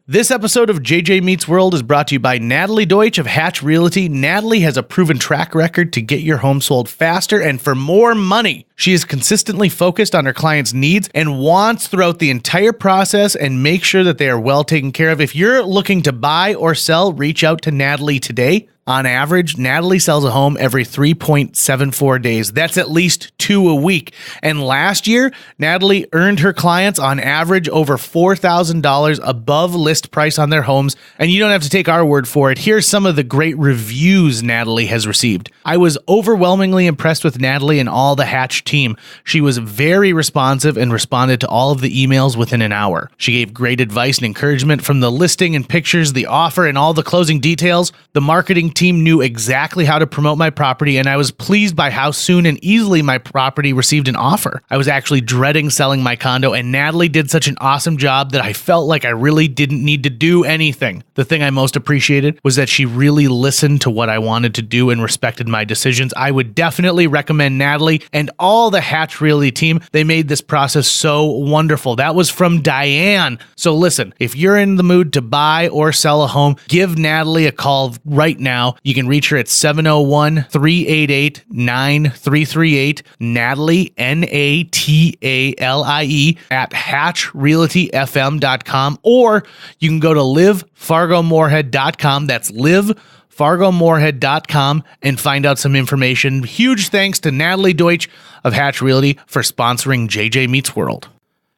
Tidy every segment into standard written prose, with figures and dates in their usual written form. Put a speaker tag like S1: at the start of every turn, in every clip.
S1: This episode of JJ Meets World is brought to you by Natalie Deutsch of Hatch Realty. Natalie has a proven track record to get your home sold faster and for more money. She is consistently focused on her clients' needs and wants throughout the entire process and make sure that they are well taken care of. If you're looking to buy or sell, reach out to Natalie today. On average, Natalie sells a home every 3.74 days. That's at least 2 a week. And last year, Natalie earned her clients on average over $4,000 above list price on their homes. And you don't have to take our word for it. Here's some of the great reviews Natalie has received. I was overwhelmingly impressed with Natalie and all the Hatch team. She was very responsive and responded to all of the emails within an hour. She gave great advice and encouragement from the listing and pictures, the offer, and all the closing details. The marketing team knew exactly how to promote my property, and I was pleased by how soon and easily my property received an offer. I was actually dreading selling my condo, and Natalie did such an awesome job that I felt like I really didn't need to do anything. The thing I most appreciated was that she really listened to what I wanted to do and respected my decisions. I would definitely recommend Natalie and all the Hatch Realty team. They made this process so wonderful. That was from Diane. So listen, if you're in the mood to buy or sell a home, give Natalie a call right now. You can reach her at 701-388-9338. Natalie, Natalie, at hatchrealtyfm.com, or you can go to livefargomorehead.com. That's livefargomorehead.com and find out some information. Huge thanks to Natalie Deutsch of Hatch Realty for sponsoring JJ Meets World.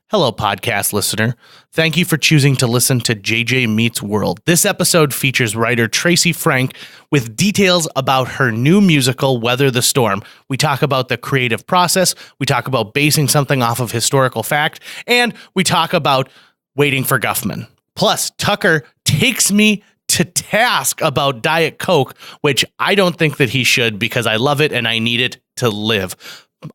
S1: Hello, podcast listener. Thank you for choosing to listen to JJ Meets World. This episode features writer Tracy Frank with details about her new musical, Weather the Storm. We talk about the creative process, we talk about basing something off of historical fact, and we talk about waiting for Guffman. Plus, Tucker takes me to task about Diet Coke, which I don't think that he should because I love it and I need it to live.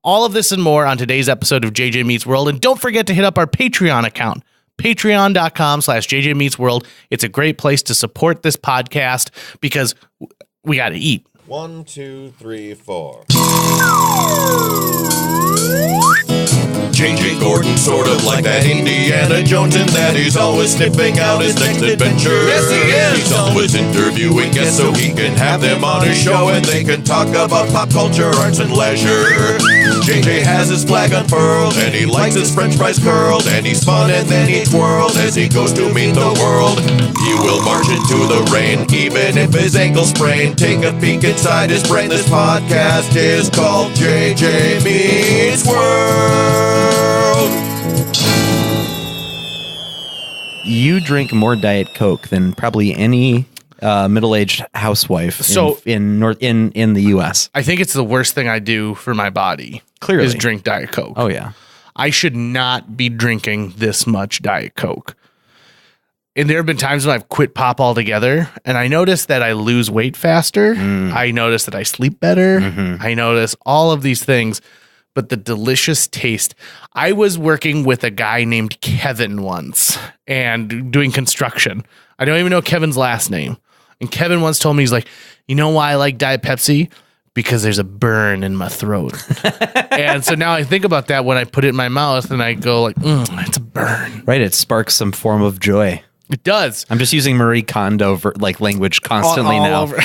S1: All of this and more on today's episode of JJ Meets World. And don't forget to hit up our Patreon account, patreon.com/JJ Meets World. It's a great place to support this podcast because we got to eat.
S2: 1, 2, 3, 4. JJ Gordon, sort of like that Indiana Jones, in that he's always sniffing out his next adventure. Yes, he is. He's always interviewing guests so he can have them on his show and they can talk about pop culture, arts, and leisure. JJ has his flag unfurled and he likes his french fries curled, and he's fun and then he twirled as he goes to meet the world. He will march into the rain even if his ankle sprained. Take a peek inside his brain. This podcast is called JJ Meets World.
S3: You drink more Diet Coke than probably any middle-aged housewife in the U.S.
S1: I think it's the worst thing I do for my body.
S3: Clearly,
S1: is drink Diet Coke.
S3: Oh yeah,
S1: I should not be drinking this much Diet Coke. And there have been times when I've quit pop altogether, and I notice that I lose weight faster. I notice that I sleep better. I notice all of these things. But the delicious taste. I was working with a guy named Kevin once and doing construction. I don't even know Kevin's last name. And Kevin once told me, he's like, you know why I like Diet Pepsi? Because there's a burn in my throat. And so now I think about that when I put it in my mouth and I go like, it's a burn.
S3: Right. It sparks some form of joy.
S1: It does.
S3: I'm just using Marie Kondo language constantly
S1: all
S3: now.
S1: Over.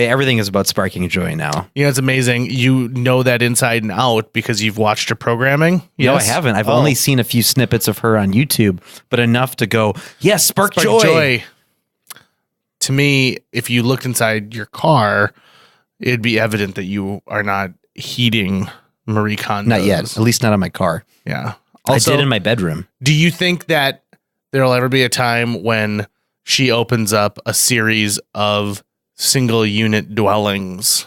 S3: Everything is about sparking joy now.
S1: You know, it's amazing. You know that inside and out because you've watched her programming. Yes?
S3: No, I haven't. I've only seen a few snippets of her on YouTube, but enough to go, yes, spark joy.
S1: To me, if you looked inside your car, it'd be evident that you are not heating Marie Kondo.
S3: Not yet. At least not on my car.
S1: Yeah.
S3: Also, I did in my bedroom.
S1: Do you think that there'll ever be a time when she opens up a series of single unit dwellings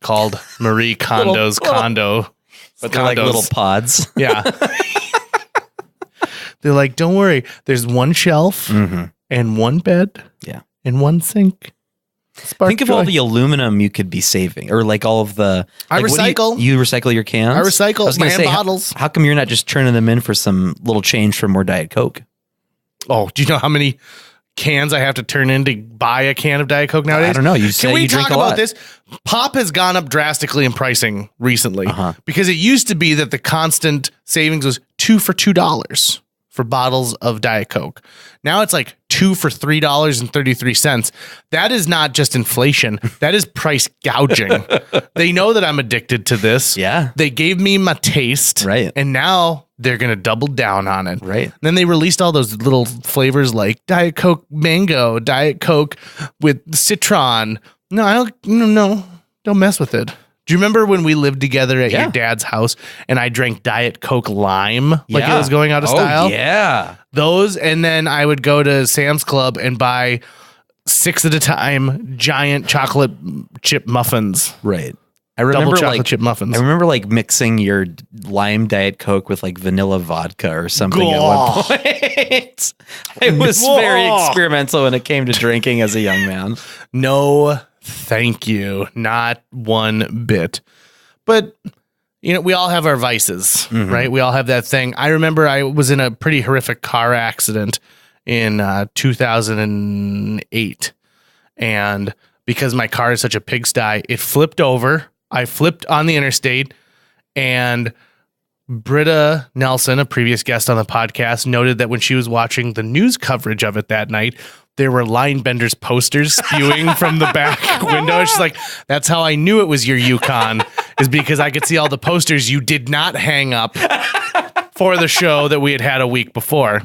S1: called Marie Kondo's condo?
S3: But they're like little pods.
S1: Yeah. They're like, don't worry. There's one shelf and one bed and one sink.
S3: Think of all the aluminum you could be saving, or like all of the.
S1: I recycle.
S3: You recycle your cans?
S1: I recycle my bottles.
S3: How come you're not just turning them in for some little change for more Diet Coke?
S1: Oh, do you know how many cans I have to turn in to buy a can of Diet Coke nowadays?
S3: I don't know. You said you drink a lot. Can we talk about
S1: this? Pop has gone up drastically in pricing recently because it used to be that the constant savings was $2 for $2. for bottles of Diet Coke. Now it's like 2 for $3.33. That is not just inflation. That is price gouging. They know that I'm addicted to this.
S3: Yeah.
S1: They gave me my taste.
S3: Right.
S1: And now they're going to double down on it.
S3: Right.
S1: And then they released all those little flavors like Diet Coke Mango, Diet Coke with Citron. No, don't mess with it. Do you remember when we lived together at your dad's house and I drank Diet Coke Lime like it was going out of style?
S3: Yeah.
S1: Those, and then I would go to Sam's Club and buy 6 at a time giant chocolate chip muffins.
S3: Right. I remember
S1: chocolate chip muffins.
S3: I remember like mixing your lime Diet Coke with like vanilla vodka or something at one point. I was very experimental when it came to drinking as a young man.
S1: No, thank you. Not one bit. But, we all have our vices, right? We all have that thing. I remember I was in a pretty horrific car accident in 2008. And because my car is such a pigsty, it flipped over. I flipped on the interstate, and Britta Nelson, a previous guest on the podcast, noted that when she was watching the news coverage of it that night, there were line benders posters spewing from the back window. She's like, that's how I knew it was your Yukon, is because I could see all the posters you did not hang up for the show that we had a week before.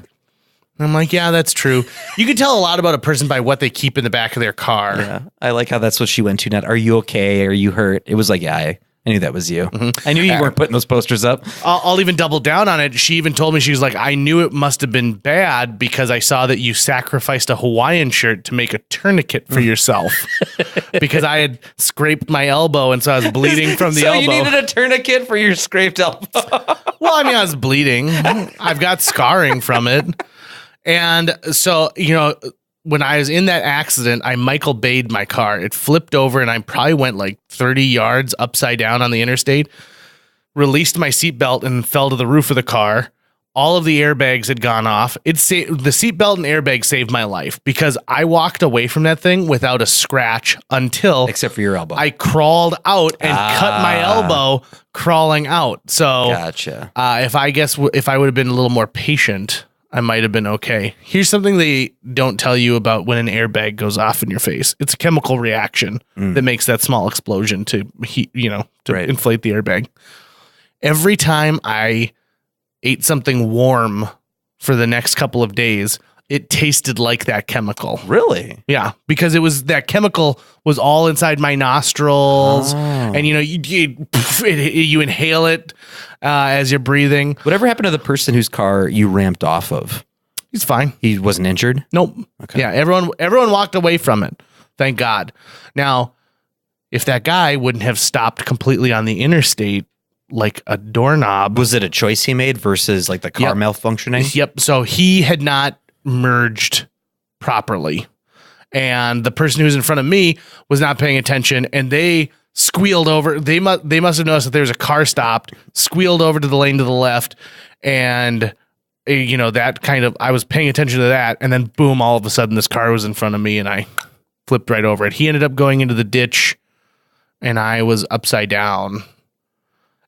S1: I'm like, yeah, that's true. You can tell a lot about a person by what they keep in the back of their car.
S3: Yeah. I like how that's what she went to. Not, are you okay? Are you hurt? It was like, yeah, I knew that was you. I knew you weren't putting those posters up.
S1: I'll even double down on it. She even told me, she was like, I knew it must have been bad because I saw that you sacrificed a Hawaiian shirt to make a tourniquet for yourself because I had scraped my elbow. And so I was bleeding from the elbow.
S3: So you needed a tourniquet for your scraped elbow.
S1: Well, I mean, I was bleeding. I've got scarring from it. And so, when I was in that accident, I Michael Bay'd my car. It flipped over and I probably went like 30 yards upside down on the interstate, released my seatbelt and fell to the roof of the car. All of the airbags had gone off. The seatbelt and airbag saved my life because I walked away from that thing without a scratch until...
S3: Except for your elbow.
S1: I crawled out and cut my elbow crawling out. So
S3: gotcha.
S1: If I would have been a little more patient, I might have been okay. Here's something they don't tell you about when an airbag goes off in your face. It's a chemical reaction that makes that small explosion to heat, inflate the airbag. Every time I ate something warm for the next couple of days, it tasted like that chemical.
S3: Really?
S1: Yeah, because that chemical was all inside my nostrils, and you inhale it as you're breathing.
S3: Whatever happened to the person whose car you ramped off of?
S1: He's fine.
S3: He wasn't injured?
S1: Nope.
S3: Okay.
S1: Yeah, everyone walked away from it. Thank God. Now, if that guy wouldn't have stopped completely on the interstate like a doorknob.
S3: Was it a choice he made versus like the car malfunctioning?
S1: Yep. So he had not merged properly. And the person who was in front of me was not paying attention, and they squealed over. They must have noticed that there was a car stopped, squealed over to the lane to the left, and that kind of, I was paying attention to that, and then boom, all of a sudden this car was in front of me and I flipped right over it. He ended up going into the ditch and I was upside down.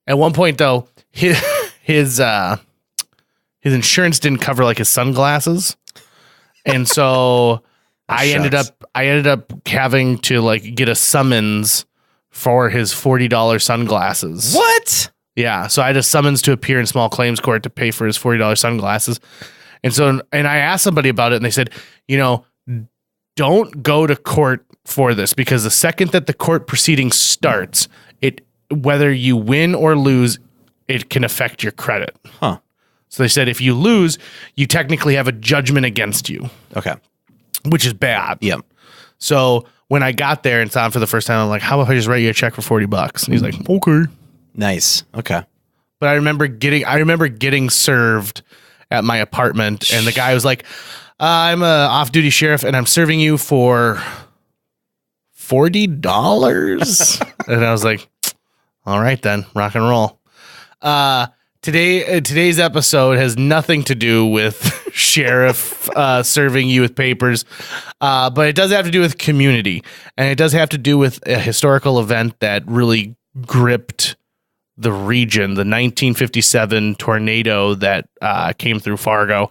S1: At one point though, his insurance didn't cover like his sunglasses. And so I ended up having to like get a summons for his $40 sunglasses.
S3: What?
S1: Yeah. So I had a summons to appear in small claims court to pay for his $40 sunglasses. And I asked somebody about it and they said, don't go to court for this because the second that the court proceeding starts, whether you win or lose, it can affect your credit.
S3: Huh.
S1: So they said, if you lose, you technically have a judgment against you.
S3: Okay.
S1: Which is bad.
S3: Yep.
S1: So when I got there and saw him for the first time, I'm like, how about if I just write you a check for $40? And he's like, okay.
S3: Nice. Okay.
S1: But I remember getting served at my apartment, and the guy was like, I'm a off-duty sheriff, and I'm serving you for $40. And I was like, all right then, rock and roll. Today's episode has nothing to do with sheriff serving you with papers, but it does have to do with community, and it does have to do with a historical event that really gripped the region, the 1957 tornado that came through Fargo,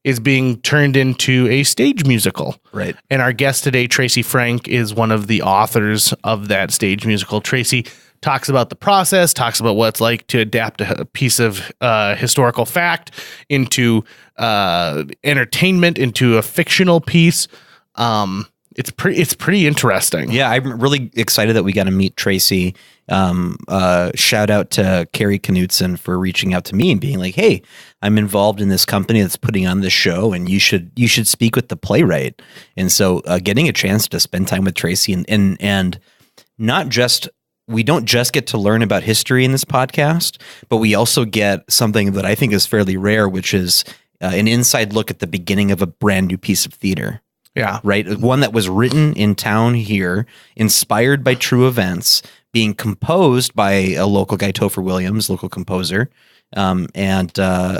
S1: is being turned into a stage musical.
S3: Right.
S1: And our guest today, Tracy Frank, is one of the authors of that stage musical. Tracy talks about the process, talks about what it's like to adapt a piece of historical fact into entertainment, into a fictional piece. It's pretty interesting.
S3: Yeah, I'm really excited that we got to meet Tracy. Shout out to Carrie Knutson for reaching out to me and being like, "Hey, I'm involved in this company that's putting on this show, and you should speak with the playwright." And so, getting a chance to spend time with Tracy and not just. We don't just get to learn about history in this podcast, but we also get something that I think is fairly rare, which is an inside look at the beginning of a brand new piece of theater.
S1: Yeah.
S3: Right. One that was written in town here, inspired by true events, being composed by a local guy, Topher Williams, local composer. I'm excited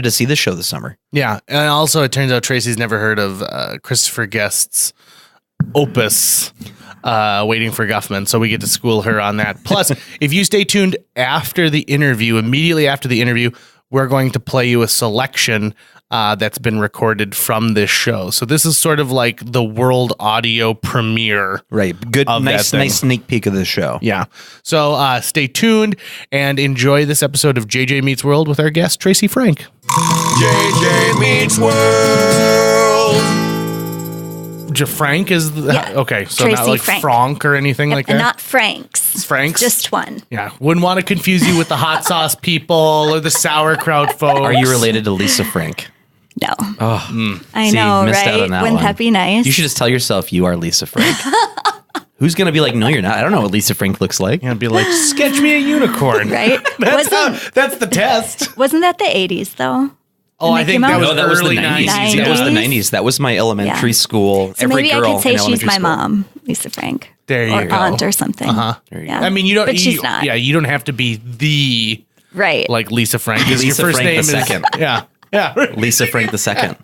S3: to see this show this summer.
S1: Yeah. And also, it turns out Tracy's never heard of Christopher Guest's opus, Waiting for Guffman. So we get to school her on that. Plus, if you stay tuned after the interview, immediately after the interview, we're going to play you a selection that's been recorded from this show. So this is sort of like the world audio premiere.
S3: Right. Good. Nice sneak peek of the show.
S1: Yeah. So stay tuned and enjoy this episode of JJ Meets World with our guest, Tracy Frank.
S2: JJ Meets World.
S1: Frank is okay. So
S4: Tracy
S1: not like Frank or anything like that.
S4: Not Frank's.
S1: Frank's.
S4: Just one.
S1: Yeah, wouldn't want to confuse you with the hot sauce people or the sauerkraut folks.
S3: Are you related to Lisa Frank?
S4: No.
S3: Oh,
S4: I know,
S3: missed
S4: right?
S3: out on that
S4: Wouldn't
S3: one.
S4: that be nice?
S3: You should just tell yourself you are Lisa Frank. Who's gonna be like, no, you're not. I don't know what Lisa Frank looks like.
S1: And be like, sketch me a unicorn.
S4: Right?
S1: That's the test.
S4: Wasn't that the 80s though?
S1: Oh, I think that was
S3: No, that was the
S1: early
S3: 90s.
S4: 90s.
S3: That was the 90s. That was my elementary school.
S4: So
S3: Every
S4: maybe I
S3: girl
S4: could say
S3: in
S4: she's
S3: elementary
S4: my
S3: school.
S4: mom, Lisa Frank.
S1: There you
S4: or
S1: go.
S4: aunt or something. Yeah.
S1: I mean, you don't.
S4: But she's not.
S1: Yeah, you don't have to be the
S4: Right.
S1: like Lisa Frank. Is
S3: Lisa
S1: your first
S3: Frank
S1: name
S3: the
S1: is
S3: second.
S1: Yeah. Yeah.
S3: Lisa Frank II.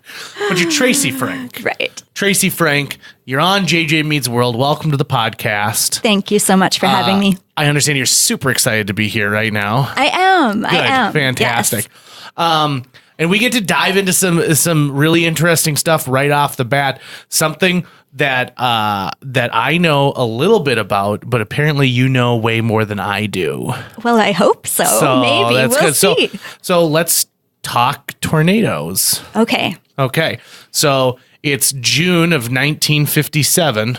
S1: But you're Tracy Frank.
S4: Right.
S1: Tracy Frank, you're on JJ Meets World. Welcome to the podcast.
S4: Thank you so much for having me.
S1: I understand you're super excited to be here right now.
S4: I am.
S1: Good.
S4: I am.
S1: Fantastic.
S4: Yes.
S1: And we get to dive into some really interesting stuff right off the bat. Something that I know a little bit about, but apparently you know way more than I do.
S4: Well, I hope so. Maybe.
S1: That's
S4: We'll
S1: good.
S4: see.
S1: So let's talk tornadoes.
S4: Okay.
S1: Okay. So it's June of 1957,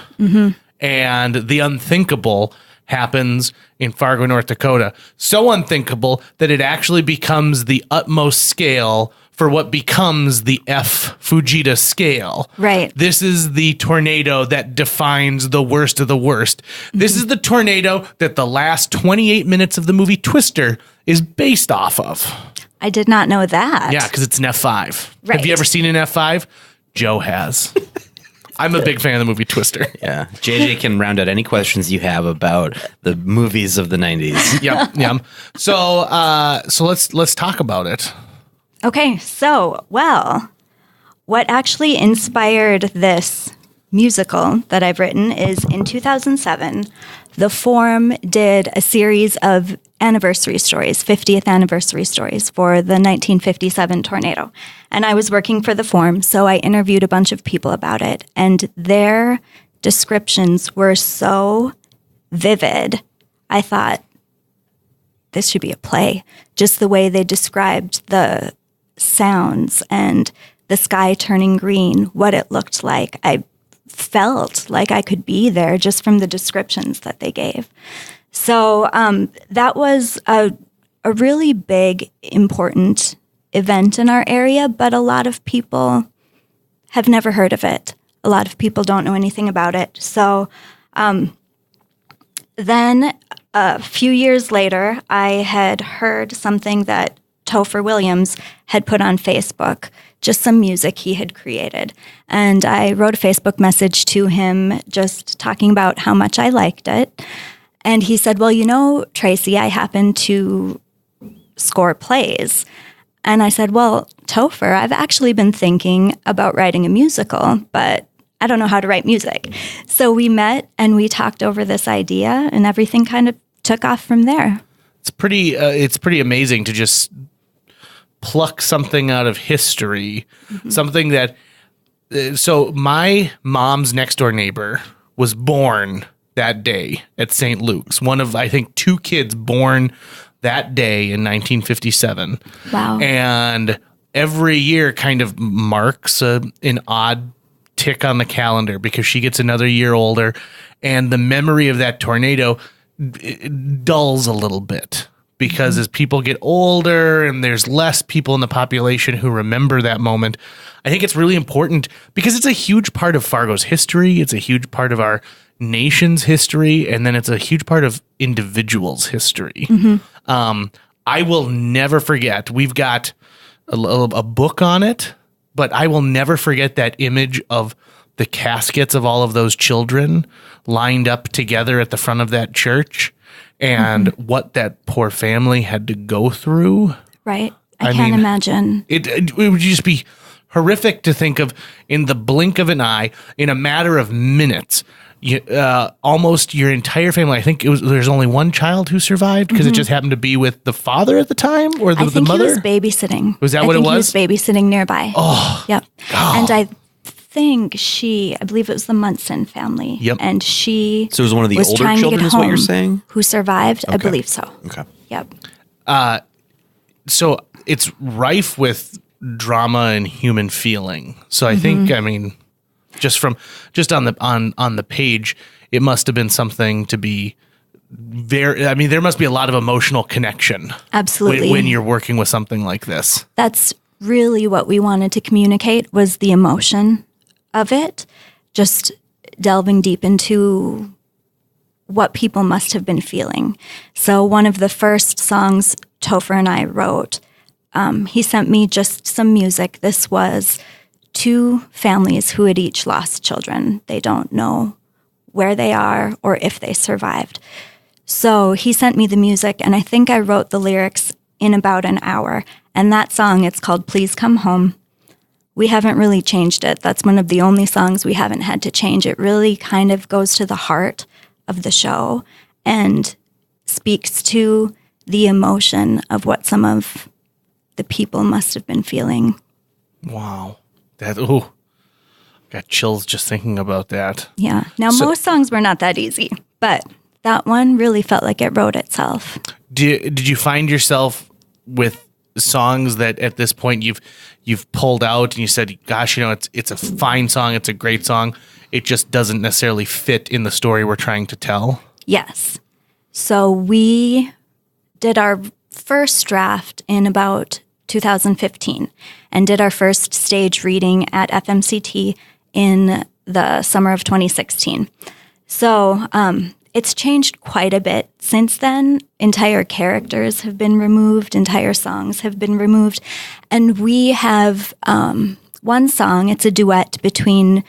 S1: and the unthinkable happens in Fargo, North Dakota. So unthinkable that it actually becomes the utmost scale for what becomes the F Fujita scale.
S4: Right.
S1: This is the tornado that defines the worst of the worst. This is the tornado that the last 28 minutes of the movie Twister is based off of.
S4: I did not know that.
S1: Yeah, because it's an F5.
S4: Right.
S1: Have you ever seen an F5? Joe has. I'm a big fan of the movie Twister.
S3: Yeah. JJ can round out any questions you have about the movies of the 90s.
S1: Yep. So let's talk about it.
S4: Okay. So, what actually inspired this musical that I've written is in 2007, The Forum did a series of anniversary stories, 50th anniversary stories for the 1957 tornado. And I was working for The Forum, so I interviewed a bunch of people about it. And their descriptions were so vivid, I thought, this should be a play. Just the way they described the sounds and the sky turning green, what it looked like. I felt like I could be there just from the descriptions that they gave. So that was a really big, important event in our area, but a lot of people have never heard of it. A lot of people don't know anything about it. So then a few years later, I had heard something that Topher Williams had put on Facebook, just some music he had created. And I wrote a Facebook message to him just talking about how much I liked it. And he said, well, you know, Tracy, I happen to score plays. And I said, well, Topher, I've actually been thinking about writing a musical, but I don't know how to write music. So we met and we talked over this idea and everything kind of took off from there.
S1: It's pretty amazing to just pluck something out of history, something that. So my mom's next door neighbor was born that day at St. Luke's. One of, I think, 2 kids born that day in 1957.
S4: Wow.
S1: And every year kind of marks an odd tick on the calendar because she gets another year older, and the memory of that tornado dulls a little bit because as people get older and there's less people in the population who remember that moment. I think it's really important because it's a huge part of Fargo's history. It's a huge part of our nation's history, and then it's a huge part of individuals' history. I will never forget. We've got a book on it, but I will never forget that image of the caskets of all of those children lined up together at the front of that church and what that poor family had to go through.
S4: Right. I can't imagine.
S1: It would just be horrific to think of in the blink of an eye, in a matter of minutes, almost your entire family. I think there's only one child who survived because it just happened to be with the father at the time or the mother.
S4: He was babysitting.
S1: Was that what it was?
S4: He was babysitting nearby.
S1: Oh,
S4: yep.
S1: God.
S4: And I believe it was the Munson family.
S1: Yep.
S4: And she
S3: So it was one of the older
S4: trying
S3: children
S4: to get
S3: is what you're
S4: home,
S3: saying?
S4: who survived. I believe so.
S3: Okay.
S4: Yep.
S1: So it's rife with drama and human feeling. So I think, I mean, just on the page, it must have been something to be there must be a lot of emotional connection.
S4: Absolutely.
S1: When you're working with something like this.
S4: That's really what we wanted to communicate, was the emotion of it, just delving deep into what people must have been feeling. So one of the first songs Topher and I wrote, he sent me just some music. This was 2 families who had each lost children. They don't know where they are or if they survived. So he sent me the music, and I think I wrote the lyrics in about an hour. And that song, it's called Please Come Home. We haven't really changed it. That's one of the only songs we haven't had to change. It really kind of goes to the heart of the show and speaks to the emotion of what some of the people must have been feeling.
S1: Wow. Got chills just thinking about that.
S4: Yeah. Now, most songs were not that easy, but that one really felt like it wrote itself.
S1: Did you find yourself with songs that at this point you've pulled out and you said, gosh, it's a fine song, it's a great song, it just doesn't necessarily fit in the story we're trying to tell?
S4: Yes. So we did our first draft in about 2015 and did our first stage reading at FMCT in the summer of 2016. So it's changed quite a bit since then. Entire characters have been removed, entire songs have been removed. And we have one song, it's a duet between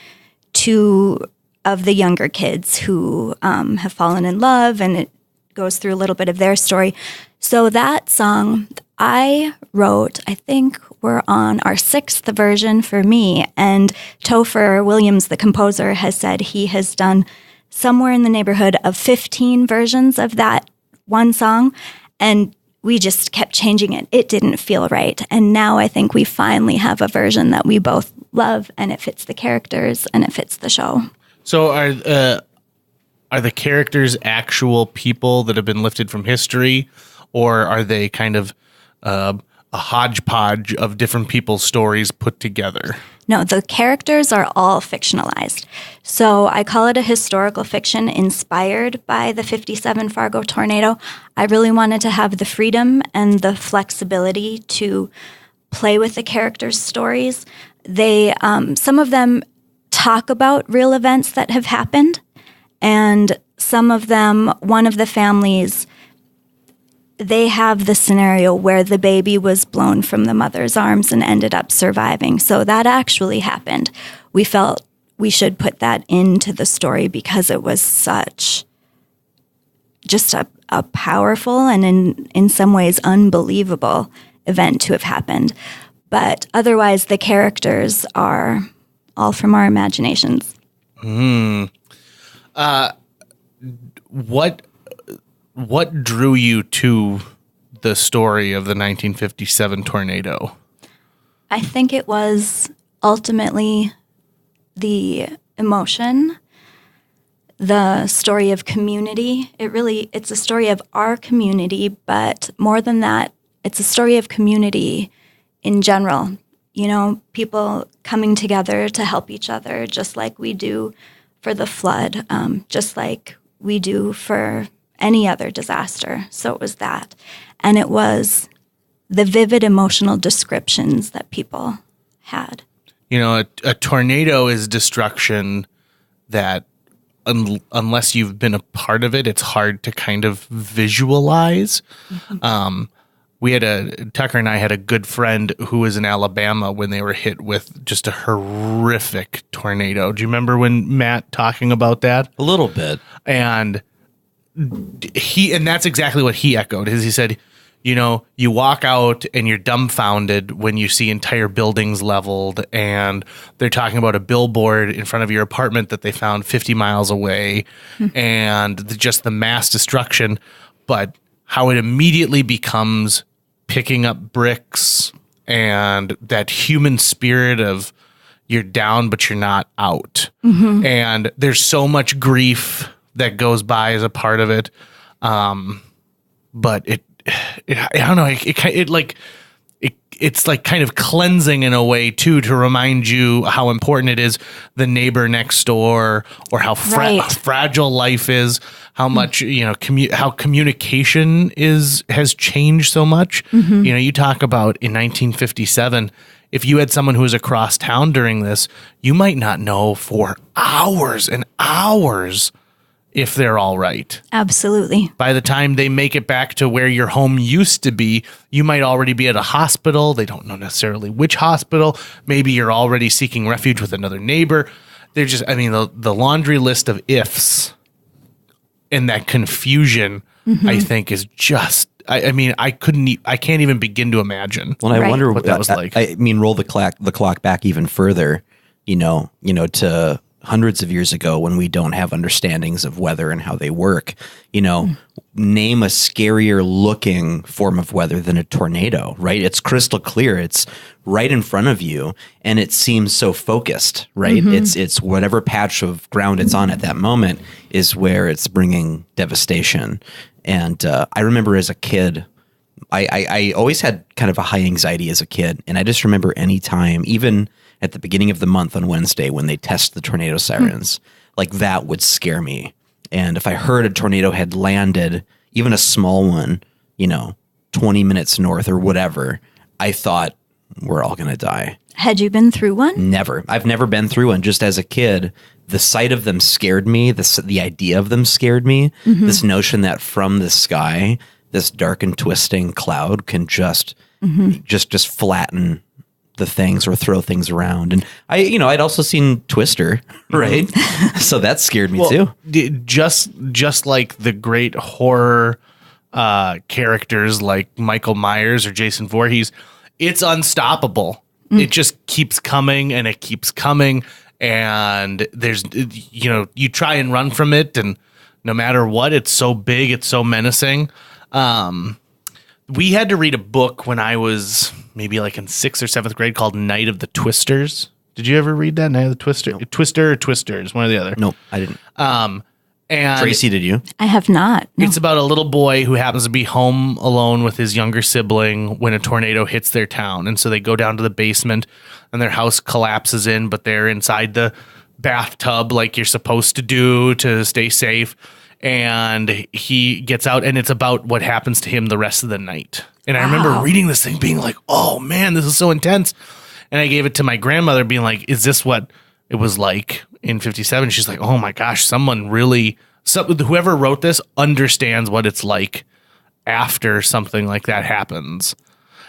S4: 2 of the younger kids who have fallen in love, and it goes through a little bit of their story. So that song I wrote, I think we're on our 6th version for me, and Topher Williams, the composer, has said he has done somewhere in the neighborhood of 15 versions of that one song, and we just kept changing it. It didn't feel right, and now I think we finally have a version that we both love, and it fits the characters, and it fits the show.
S1: So are the characters actual people that have been lifted from history, or are they kind of a hodgepodge of different people's stories put together?
S4: No, the characters are all fictionalized. So I call it a historical fiction inspired by the 57 Fargo tornado. I really wanted to have the freedom and the flexibility to play with the characters' stories. They, some of them talk about real events that have happened, and some of them, one of the families, they have the scenario where the baby was blown from the mother's arms and ended up surviving. So that actually happened. We felt we should put that into the story because it was such just a powerful and in some ways unbelievable event to have happened. But otherwise, the characters are all from our imaginations.
S1: what drew you to the story of the 1957 tornado?
S4: I think it was ultimately the emotion, the story of community. It's a story of our community, but more than that, it's a story of community in general. You know, people coming together to help each other, just like we do for the flood, just like we do for any other disaster. So it was that. And it was the vivid emotional descriptions that people had.
S1: You know, a tornado is destruction that unless you've been a part of it, it's hard to kind of visualize. Mm-hmm. Tucker and I had a good friend who was in Alabama when they were hit with just a horrific tornado. Do you remember when Matt talking about that?
S3: A little bit.
S1: And that's exactly what he echoed. He said, you know, you walk out and you're dumbfounded when you see entire buildings leveled, and they're talking about a billboard in front of your apartment that they found 50 miles away, and just the mass destruction, but how it immediately becomes picking up bricks and that human spirit of you're down, but you're not out. Mm-hmm. And there's so much grief that goes by as a part of it. But I don't know. It's like kind of cleansing in a way too, to remind you how important it is, the neighbor next door, or how fragile life is, how much, you know, how communication has changed so much. Mm-hmm. You know, you talk about in 1957, if you had someone who was across town during this, you might not know for hours and hours if they're all right.
S4: Absolutely.
S1: By the time they make it back to where your home used to be, you might already be at a hospital. They don't know necessarily which hospital. Maybe you're already seeking refuge with another neighbor. They're just, I mean, the laundry list of ifs and that confusion, I think, is just, I can't even begin to imagine.
S3: Well, I wonder
S1: what that was like.
S3: I mean, roll the clock back even further, you know, to hundreds of years ago, when we don't have understandings of weather and how they work. You know, name a scarier looking form of weather than a tornado, right? It's crystal clear. It's right in front of you, and it seems so focused, right? Mm-hmm. It's whatever patch of ground it's on at that moment is where it's bringing devastation. And I remember as a kid, I always had kind of a high anxiety as a kid. And I just remember any time, even at the beginning of the month on Wednesday, when they test the tornado sirens, like that would scare me. And if I heard a tornado had landed, even a small one, you know, 20 minutes north or whatever, I thought we're all going to die.
S4: Had you been through one?
S3: Never. I've never been through one. Just as a kid, the sight of them scared me. The idea of them scared me. Mm-hmm. This notion that from the sky, this dark and twisting cloud can just flatten the things or throw things around. And I'd also seen Twister, right? So that scared me too.
S1: Just like the great horror characters like Michael Myers or Jason Voorhees, it's unstoppable. It just keeps coming and it keeps coming. And there's, you try and run from it, and no matter what, it's so big, it's so menacing. We had to read a book when I was maybe like in 6th or 7th grade called Night of the Twisters. Did you ever read that? Night of the Twister? Nope. Twister or Twisters, one or the other.
S3: Nope, I didn't.
S1: And
S3: Tracy, did you?
S4: I have not. No.
S1: It's about a little boy who happens to be home alone with his younger sibling when a tornado hits their town. And so they go down to the basement and their house collapses in, but they're inside the bathtub like you're supposed to do to stay safe. And he gets out, and it's about what happens to him the rest of the night. And I remember reading this thing being like, oh man, this is so intense. And I gave it to my grandmother being like, is this what it was like in 57? She's like, oh my gosh, whoever wrote this understands what it's like after something like that happens.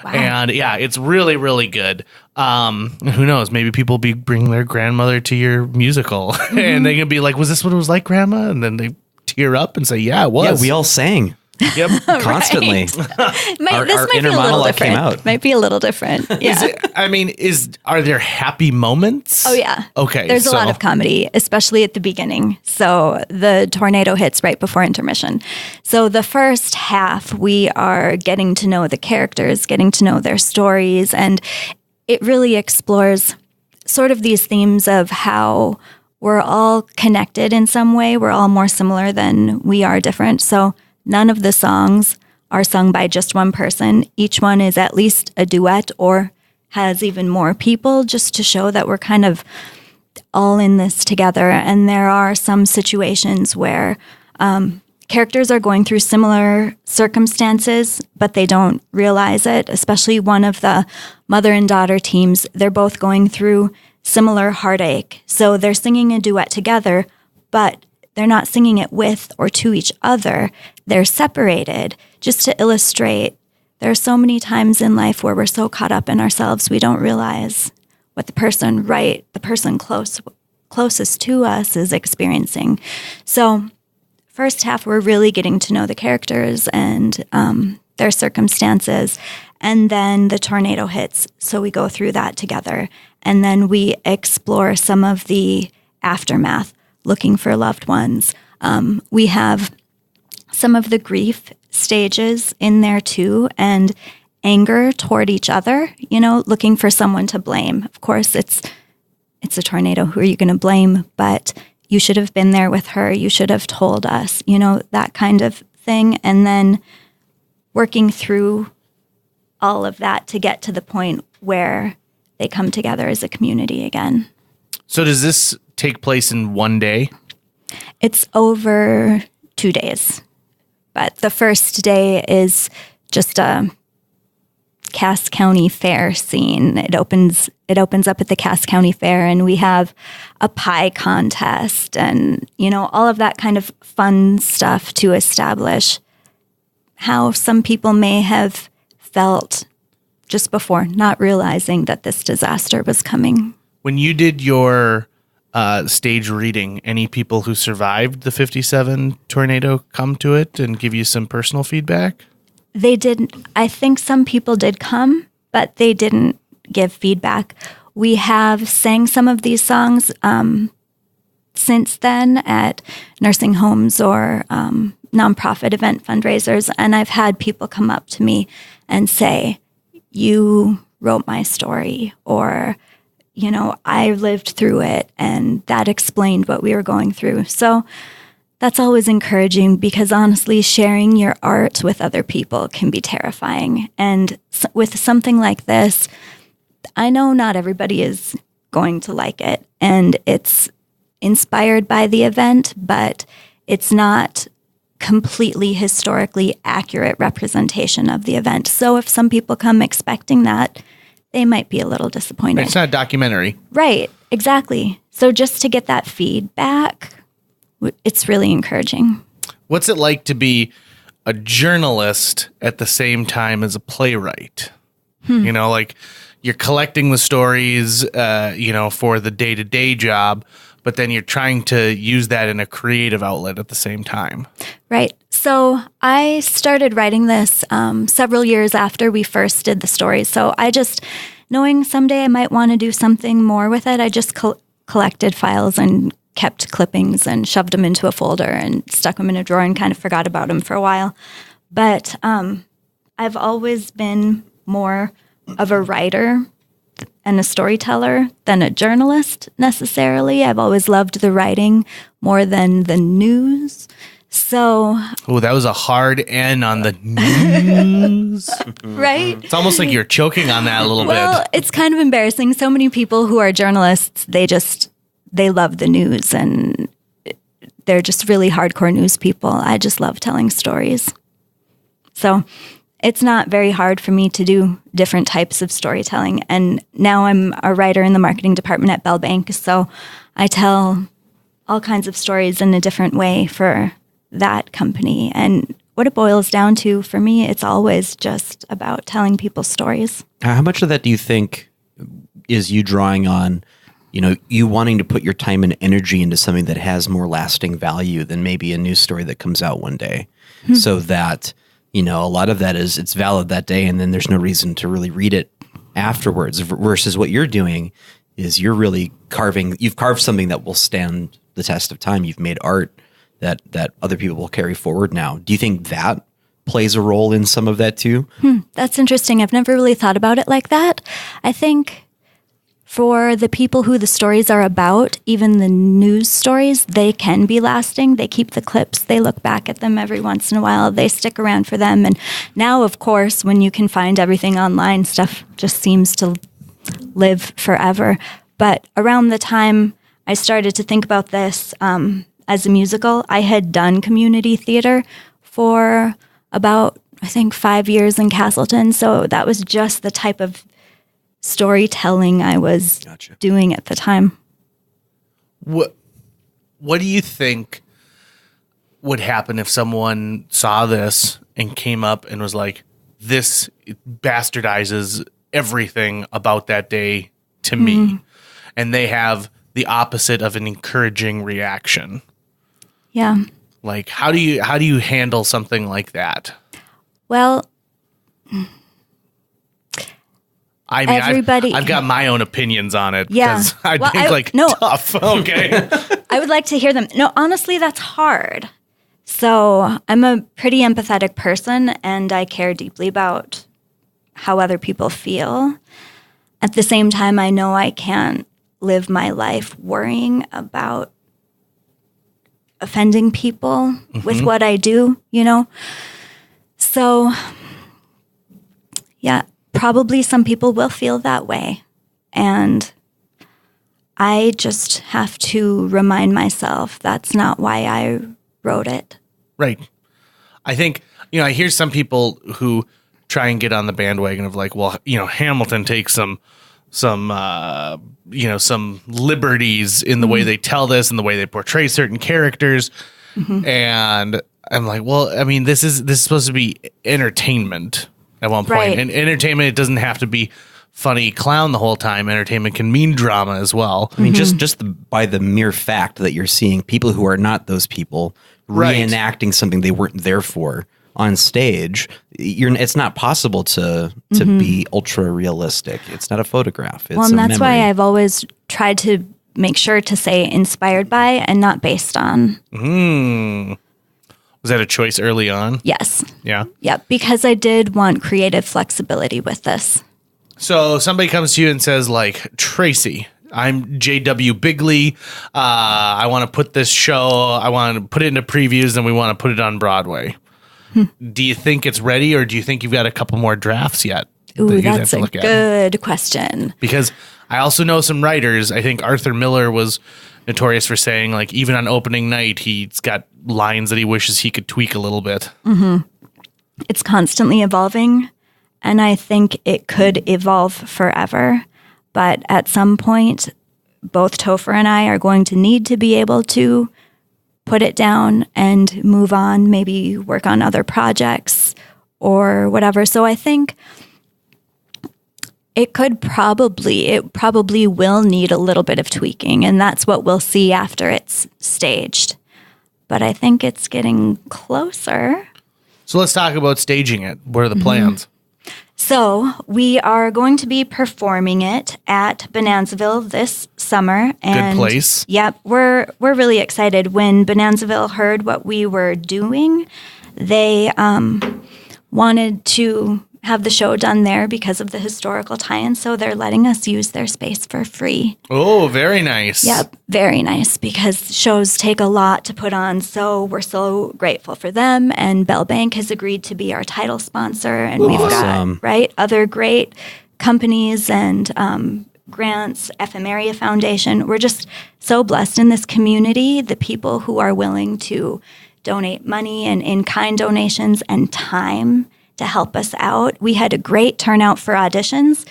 S1: Wow. And yeah, it's really, really good. Who knows? Maybe people will be bringing their grandmother to your musical and they can be like, was this what it was like, Grandma? And then they tear up and say, yeah, it was.
S3: Yeah, we all sang.
S1: Yep.
S3: constantly.
S4: This
S3: Our
S4: might be a
S3: inner
S4: little
S3: monologue came
S4: different.
S3: out.
S4: Might be a little different. Yeah.
S1: Are there happy moments?
S4: Oh, yeah.
S1: Okay.
S4: There's a lot of comedy, especially at the beginning. So the tornado hits right before intermission. So the first half, we are getting to know the characters, getting to know their stories, and it really explores sort of these themes of how we're all connected in some way. We're all more similar than we are different. So none of the songs are sung by just one person. Each one is at least a duet or has even more people, just to show that we're kind of all in this together. And there are some situations where characters are going through similar circumstances, but they don't realize it, especially one of the mother and daughter teams. They're both going through similar heartache. So they're singing a duet together, but they're not singing it with or to each other. They're separated, just to illustrate. There are so many times in life where we're so caught up in ourselves, we don't realize what the person closest to us is experiencing. So first half, we're really getting to know the characters and their circumstances. And then the tornado hits. So we go through that together. And then we explore some of the aftermath, looking for loved ones. We have some of the grief stages in there too, and anger toward each other, looking for someone to blame. Of course, it's a tornado. Who are you going to blame? But you should have been there with her. You should have told us, that kind of thing. And then working through all of that to get to the point where they come together as a community again.
S1: So does this take place in one day?
S4: It's over 2 days. But the first day is just a Cass County Fair scene. It opens up at the Cass County Fair, and we have a pie contest and, all of that kind of fun stuff to establish how some people may have felt just before, not realizing that this disaster was coming.
S1: When you did your stage reading, any people who survived the 57 tornado come to it and give you some personal feedback?
S4: They didn't. I think some people did come, but they didn't give feedback. We have sang some of these songs since then at nursing homes or nonprofit event fundraisers, and I've had people come up to me and say, "You wrote my story," or I lived through it, and that explained what we were going through. So that's always encouraging, because honestly, sharing your art with other people can be terrifying. And with something like this, I know not everybody is going to like it, and it's inspired by the event, but it's not completely historically accurate representation of the event. So if some people come expecting that, they might be a little disappointed.
S1: It's not a documentary.
S4: Right, exactly. So just to get that feedback, it's really encouraging.
S1: What's it like to be a journalist at the same time as a playwright? Like you're collecting the stories, for the day-to-day job, but then you're trying to use that in a creative outlet at the same time. Right.
S4: So I started writing this several years after we first did the story. So I just, knowing someday I might want to do something more with it, I just collected files and kept clippings and shoved them into a folder and stuck them in a drawer and kind of forgot about them for a while. But I've always been more of a writer and a storyteller than a journalist necessarily. I've always loved the writing more than the news. So,
S1: that was a hard N on the news.
S4: Right?
S1: It's almost like you're choking on that a little bit.
S4: Well, it's kind of embarrassing. So many people who are journalists, they love the news, and they're just really hardcore news people. I just love telling stories. So it's not very hard for me to do different types of storytelling. And now I'm a writer in the marketing department at Bell Bank, so I tell all kinds of stories in a different way for that company. And what it boils down to for me, it's always just about telling people stories.
S3: How much of that do you think is you drawing on, you wanting to put your time and energy into something that has more lasting value than maybe a news story that comes out one day? so that, you know, a lot of that is it's valid that day, and then there's no reason to really read it afterwards, versus what you're doing is you've carved something that will stand the test of time. You've made art that other people will carry forward now. Do you think that plays a role in some of that too?
S4: That's interesting. I've never really thought about it like that. I think for the people who the stories are about, even the news stories, they can be lasting. They keep the clips. They look back at them every once in a while. They stick around for them. And now, of course, when you can find everything online, stuff just seems to live forever. But around the time I started to think about this as a musical, I had done community theater for about, I think, 5 years in Castleton. So that was just the type of storytelling I was doing at the time.
S1: What do you think would happen if someone saw this and came up and was like, this bastardizes everything about that day to me, and they have the opposite of an encouraging reaction?
S4: Yeah.
S1: Like, how do you handle something like that?
S4: Well,
S1: I mean,
S4: everybody,
S1: I've got my own opinions on it.
S4: Yeah.
S1: I think tough. Okay.
S4: I would like to hear them. No, honestly, that's hard. So I'm a pretty empathetic person, and I care deeply about how other people feel. At the same time, I know I can't live my life worrying about offending people with what I do, you know? So, yeah, probably some people will feel that way. And I just have to remind myself that's not why I wrote it.
S1: Right. I think, I hear some people who try and get on the bandwagon of like, well, Hamilton takes some liberties in the way they tell this and the way they portray certain characters. And I'm like, well, I mean, this is supposed to be entertainment at one point.
S4: Right.
S1: And entertainment, it doesn't have to be funny clown the whole time. Entertainment can mean drama as well.
S3: I mean, by the mere fact that you're seeing people who are not those people reenacting something they weren't there for on stage, it's not possible to be ultra realistic. It's not a photograph. It's
S4: and that's
S3: memory.
S4: why I've always tried to make sure to say inspired by and not based on.
S1: Was that a choice early on?
S4: Yes.
S1: Yeah.
S4: Yeah, because I did want creative flexibility with this.
S1: So somebody comes to you and says, like, Tracy, I'm J.W. Bigley. I want to put this show, I want to put it into previews, and we want to put it on Broadway. Do you think it's ready, or do you think you've got a couple more drafts yet?
S4: Ooh, that's a good question.
S1: Because I also know some writers. I think Arthur Miller was notorious for saying, like, even on opening night, he's got lines that he wishes he could tweak a little bit.
S4: It's constantly evolving, and I think it could evolve forever. But at some point, both Topher and I are going to need to be able to put it down and move on, maybe work on other projects or whatever. So I think it probably will need a little bit of tweaking, and that's what we'll see after it's staged. But I think it's getting closer.
S1: So let's talk about staging it. What are the plans?
S4: So we are going to be performing it at Bonanzaville this summer. And
S1: good place.
S4: Yep, we're really excited. When Bonanzaville heard what we were doing, they wanted to have the show done there because of the historical tie-in. So they're letting us use their space for free.
S1: Oh, very nice.
S4: Yep, very nice, because shows take a lot to put on. So we're so grateful for them. And Bell Bank has agreed to be our title sponsor. And we've got, other great companies and grants, Ephemeria Foundation. We're just so blessed in this community, the people who are willing to donate money and in-kind donations and time to help us out. We had a great turnout for auditions,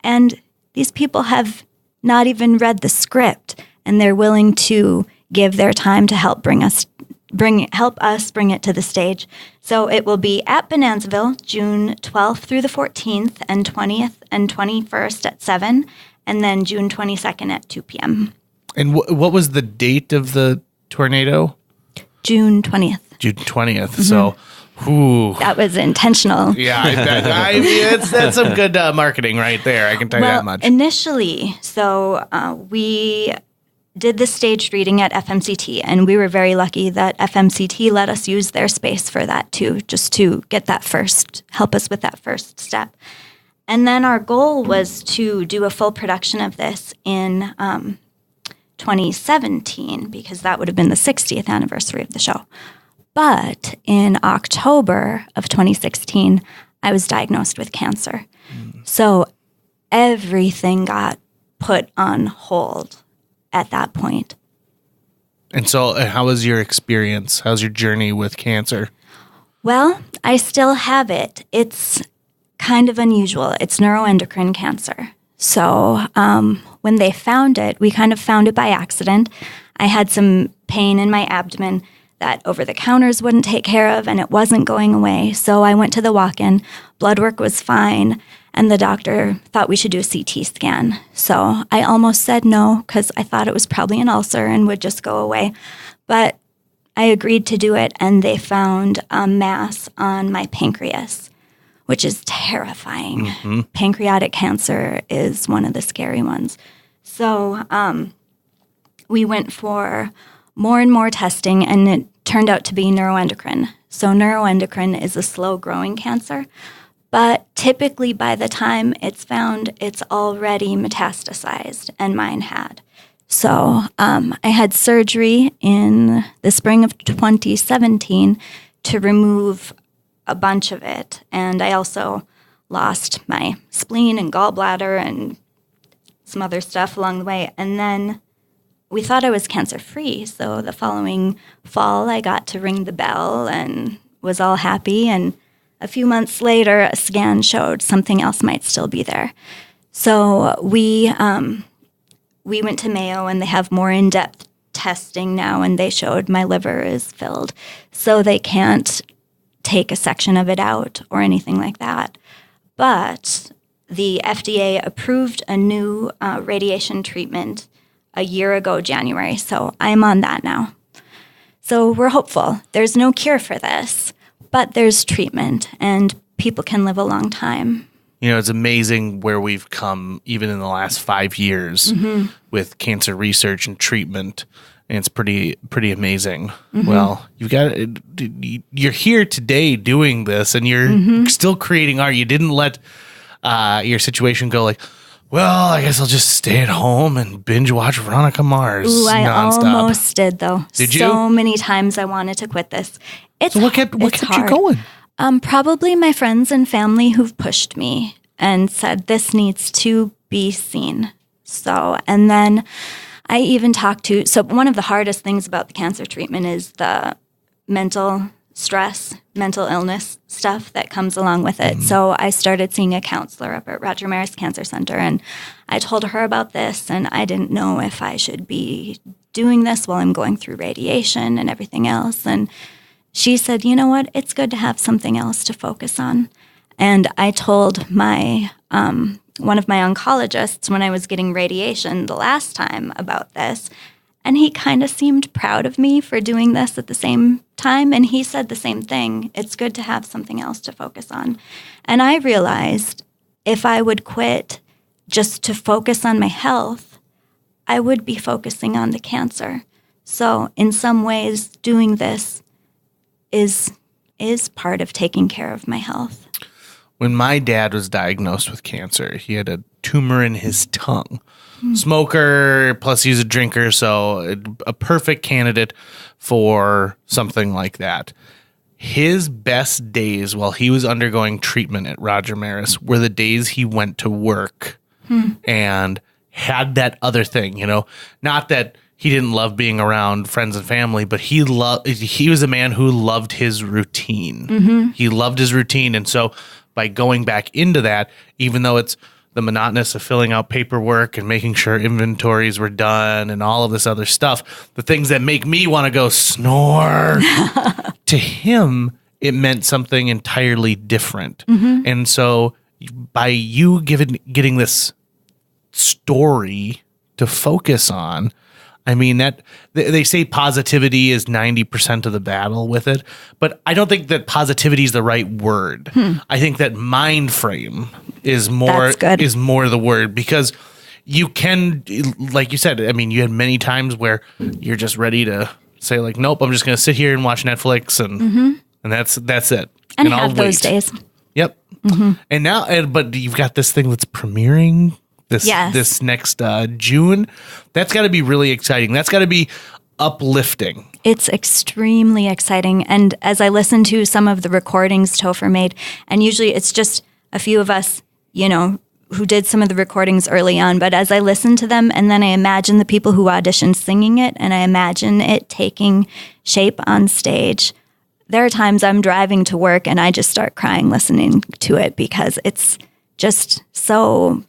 S4: and these people have not even read the script, and they're willing to give their time to help bring us bring it to the stage. So it will be at Bonanzaville, June 12th through the 14th, and 20th and 21st at 7, and then June 22nd at 2 p.m.
S1: And what was the date of the tornado?
S4: June 20th.
S1: June 20th. So, whew.
S4: That was intentional.
S1: Yeah, I bet. I mean, that's some good marketing right there. I can tell you that much.
S4: Initially, so we did the staged reading at FMCT, and we were very lucky that FMCT let us use their space for that too, just to get that help us with that first step. And then our goal was to do a full production of this in 2017, because that would have been the 60th anniversary of the show. But in October of 2016, I was diagnosed with cancer. So everything got put on hold at that point.
S1: And so how was your experience? How's your journey with cancer?
S4: Well, I still have it. It's kind of unusual. It's neuroendocrine cancer. So when they found it, we kind of found it by accident. I had some pain in my abdomen that over-the-counters wouldn't take care of, and it wasn't going away. So I went to the walk-in. Blood work was fine, and the doctor thought we should do a CT scan. So I almost said no, because I thought it was probably an ulcer and would just go away. But I agreed to do it, and they found a mass on my pancreas, which is terrifying. Mm-hmm. Pancreatic cancer is one of the scary ones. So we went for more and more testing, and it turned out to be neuroendocrine. So neuroendocrine is a slow-growing cancer, but typically by the time it's found, it's already metastasized, and mine had. So I had surgery in the spring of 2017 to remove a bunch of it, and I also lost my spleen and gallbladder and some other stuff along the way. And then we thought I was cancer-free, so the following fall I got to ring the bell and was all happy, and a few months later a scan showed something else might still be there. So we went to Mayo, and they have more in-depth testing now, and they showed my liver is filled, so they can't take a section of it out or anything like that. But the FDA approved a new radiation treatment a year ago, January, so I'm on that now. So we're hopeful. There's no cure for this, but there's treatment, and people can live a long time.
S1: You know, it's amazing where we've come even in the last 5 years with cancer research and treatment. And it's pretty amazing. Well, you're here today doing this, and you're still creating art. You didn't let your situation go like, well, I guess I'll just stay at home and binge watch Veronica Mars nonstop.
S4: I almost did, though.
S1: Did you?
S4: So many times I wanted to quit this.
S1: So what kept you going?
S4: Probably my friends and family who've pushed me and said this needs to be seen. So, and then I even talked to, so one of the hardest things about the cancer treatment is the mental stress, mental illness stuff that comes along with it. So I started seeing a counselor up at Roger Maris Cancer Center, and I told her about this, and I didn't know if I should be doing this while I'm going through radiation and everything else. And she said, you know what, it's good to have something else to focus on. And I told my one of my oncologists when I was getting radiation the last time about this, and he kind of seemed proud of me for doing this at the same time, and he said the same thing. It's good to have something else to focus on. And I realized if I would quit just to focus on my health, I would be focusing on the cancer. So in some ways, doing this is part of taking care of my health.
S1: When my dad was diagnosed with cancer, he had a tumor in his tongue. Smoker, plus he's a drinker, so a perfect candidate for something like that. His best days while he was undergoing treatment at Roger Maris were the days he went to work and had that other thing, you know, not that he didn't love being around friends and family, but he was a man who loved his routine. He loved his routine. And so by going back into that, even though it's the monotonous of filling out paperwork and making sure inventories were done and all of this other stuff, the things that make me want to go snore, to him, it meant something entirely different. And so by you getting this story to focus on, I mean, that they say positivity is 90% of the battle with it, but I don't think that positivity is the right word. I think that mind frame is more the word, because you can, like you said, I mean, you had many times where you're just ready to say like, nope, I'm just going to sit here and watch Netflix and that's it.
S4: And have those days.
S1: Yep. And now, but you've got this thing that's premiering this next June. That's got to be really exciting. That's got to be uplifting.
S4: It's extremely exciting. And as I listen to some of the recordings Topher made, and usually it's just a few of us, who did some of the recordings early on, but as I listen to them and then I imagine the people who auditioned singing it and I imagine it taking shape on stage, there are times I'm driving to work and I just start crying listening to it because it's just so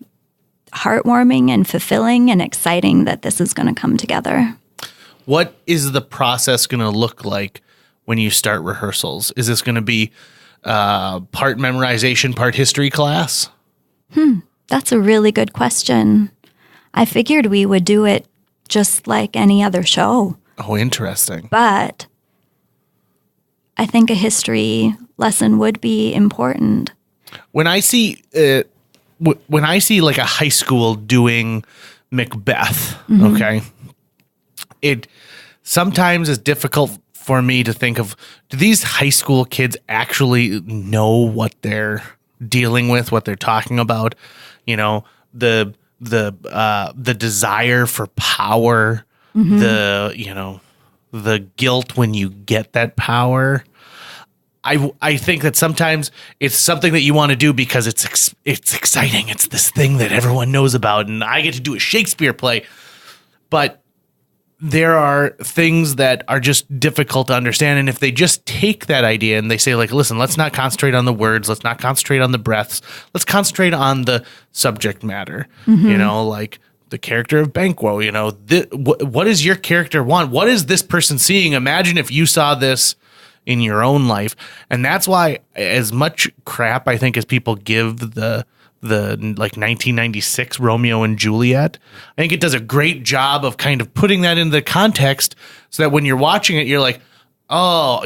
S4: heartwarming and fulfilling and exciting that this is going to come together.
S1: What is the process going to look like when you start rehearsals? Is this going to be part memorization, part history class?
S4: That's a really good question. I figured we would do it just like any other show.
S1: Oh, interesting.
S4: But I think a history lesson would be important.
S1: When I see like a high school doing Macbeth, okay, it sometimes is difficult for me to think of, do these high school kids actually know what they're dealing with, what they're talking about? The desire for power, the guilt when you get that power. I think that sometimes it's something that you want to do because it's exciting. It's this thing that everyone knows about, and I get to do a Shakespeare play. But there are things that are just difficult to understand, and if they just take that idea and they say, like, listen, let's not concentrate on the words, let's not concentrate on the breaths, let's concentrate on the subject matter. Like the character of Banquo. What does your character want? What is this person seeing? Imagine if you saw this in your own life. And that's why, as much crap I think as people give the like 1996 Romeo and Juliet, I think it does a great job of kind of putting that into the context so that when you're watching it, you're like, oh,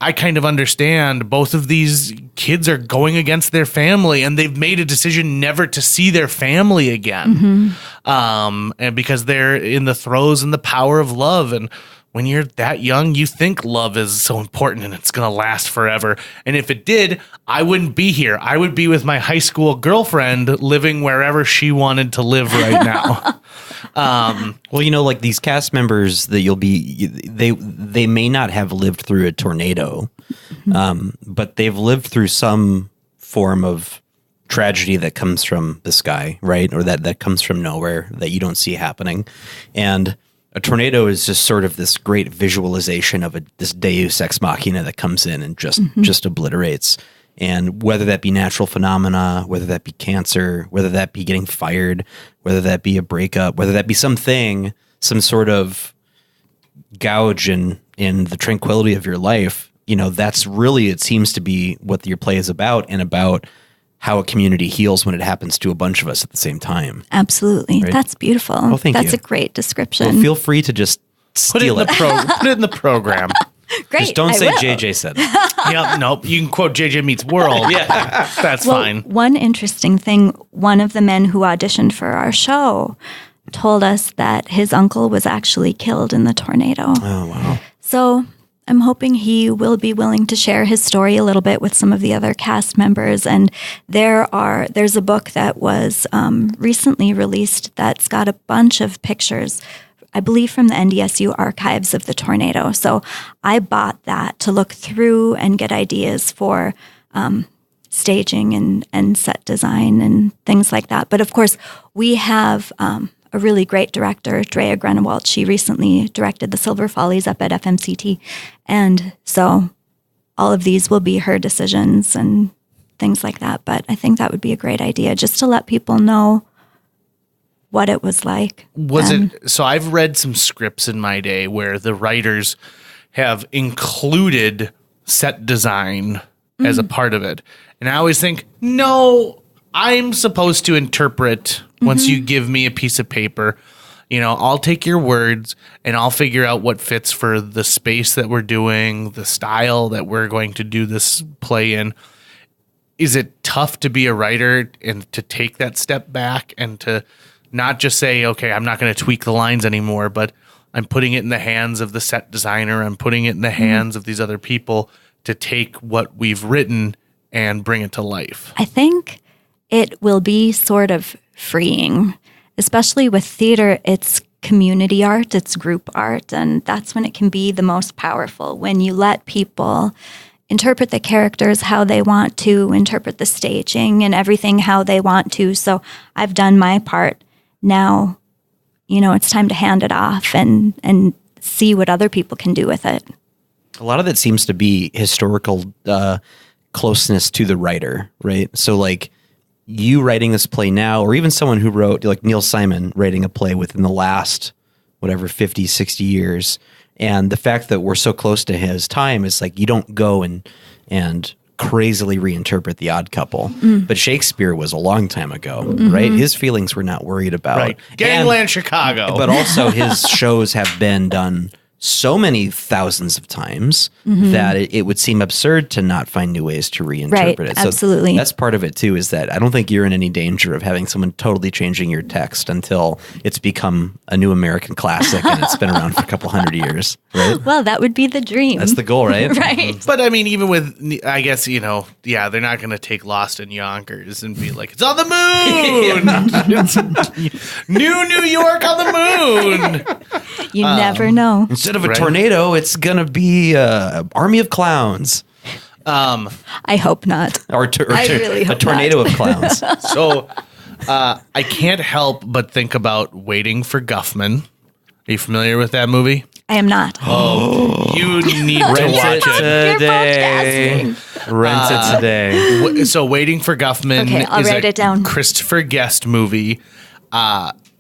S1: I kind of understand both of these kids are going against their family and they've made a decision never to see their family again. And because they're in the throes and the power of love. And when you're that young, you think love is so important and it's going to last forever. And if it did, I wouldn't be here. I would be with my high school girlfriend living wherever she wanted to live right now.
S3: Well, like these cast members that they may not have lived through a tornado, but they've lived through some form of tragedy that comes from the sky, right? Or that comes from nowhere that you don't see happening. And a tornado is just sort of this great visualization of this deus ex machina that comes in and just obliterates. And whether that be natural phenomena, whether that be cancer, whether that be getting fired, whether that be a breakup, whether that be some sort of gouge in the tranquility of your life, that's really, it seems to be what your play is about, and about how a community heals when it happens to a bunch of us at the same time.
S4: Absolutely. Right? That's beautiful.
S3: Well, thank you.
S4: That's a great description.
S3: Well, feel free to just steal it.
S1: Put it in the program.
S4: Great.
S3: Just don't say JJ said it.
S1: Yeah, nope. You can quote JJ Meets World. Yeah, that's fine.
S4: One interesting thing, one of the men who auditioned for our show told us that his uncle was actually killed in the tornado.
S3: Oh, wow.
S4: So I'm hoping he will be willing to share his story a little bit with some of the other cast members. And there's a book that was recently released that's got a bunch of pictures, I believe from the NDSU archives of the tornado. So I bought that to look through and get ideas for staging and set design and things like that. But of course, we have a really great director, Drea Grenewald. She recently directed The Silver Follies up at FMCT. And so all of these will be her decisions and things like that. But I think that would be a great idea, just to let people know what it was like.
S1: So I've read some scripts in my day where the writers have included set design as a part of it. And I always think, no, I'm supposed to interpret once you give me a piece of paper, I'll take your words and I'll figure out what fits for the space that we're doing, the style that we're going to do this play in. Is it tough to be a writer and to take that step back and to not just say, okay, I'm not going to tweak the lines anymore, but I'm putting it in the hands of the set designer. I'm putting it in the hands of these other people to take what we've written and bring it to life?
S4: I think it will be sort of freeing, especially with theater. It's community art, it's group art, and that's when it can be the most powerful, when you let people interpret the characters how they want to, interpret the staging and everything how they want to. So I've done my part. Now, it's time to hand it off and see what other people can do with it.
S3: A lot of it seems to be historical closeness to the writer, right? So like you writing this play now, or even someone who wrote, like Neil Simon writing a play within the last, 50, 60 years. And the fact that we're so close to his time is like, you don't go and crazily reinterpret The Odd Couple. But Shakespeare was a long time ago, right? His feelings were not worried about.
S1: Gangland Chicago.
S3: But also his shows have been done so many thousands of times that it would seem absurd to not find new ways to reinterpret it. So
S4: absolutely.
S3: That's part of it too, is that I don't think you're in any danger of having someone totally changing your text until it's become a new American classic and it's been around for a couple hundred years, right?
S4: Well, that would be the dream.
S3: That's the goal, right?
S4: Right.
S1: But I mean, even with, I guess, they're not going to take Lost in Yonkers and be like, it's on the moon! New York on the moon!
S4: You never know.
S3: Instead of a tornado, it's going to be an army of clowns.
S4: I hope not.
S3: Or
S4: I really hope
S3: a tornado
S4: not.
S3: of clowns.
S1: So I can't help but think about Waiting for Guffman. Are you familiar with that movie?
S4: I am not.
S1: You need to watch it.
S3: Today. Rent it today.
S1: So Waiting for Guffman
S4: Okay, I'll
S1: is
S4: write
S1: a
S4: it down.
S1: Christopher Guest movie.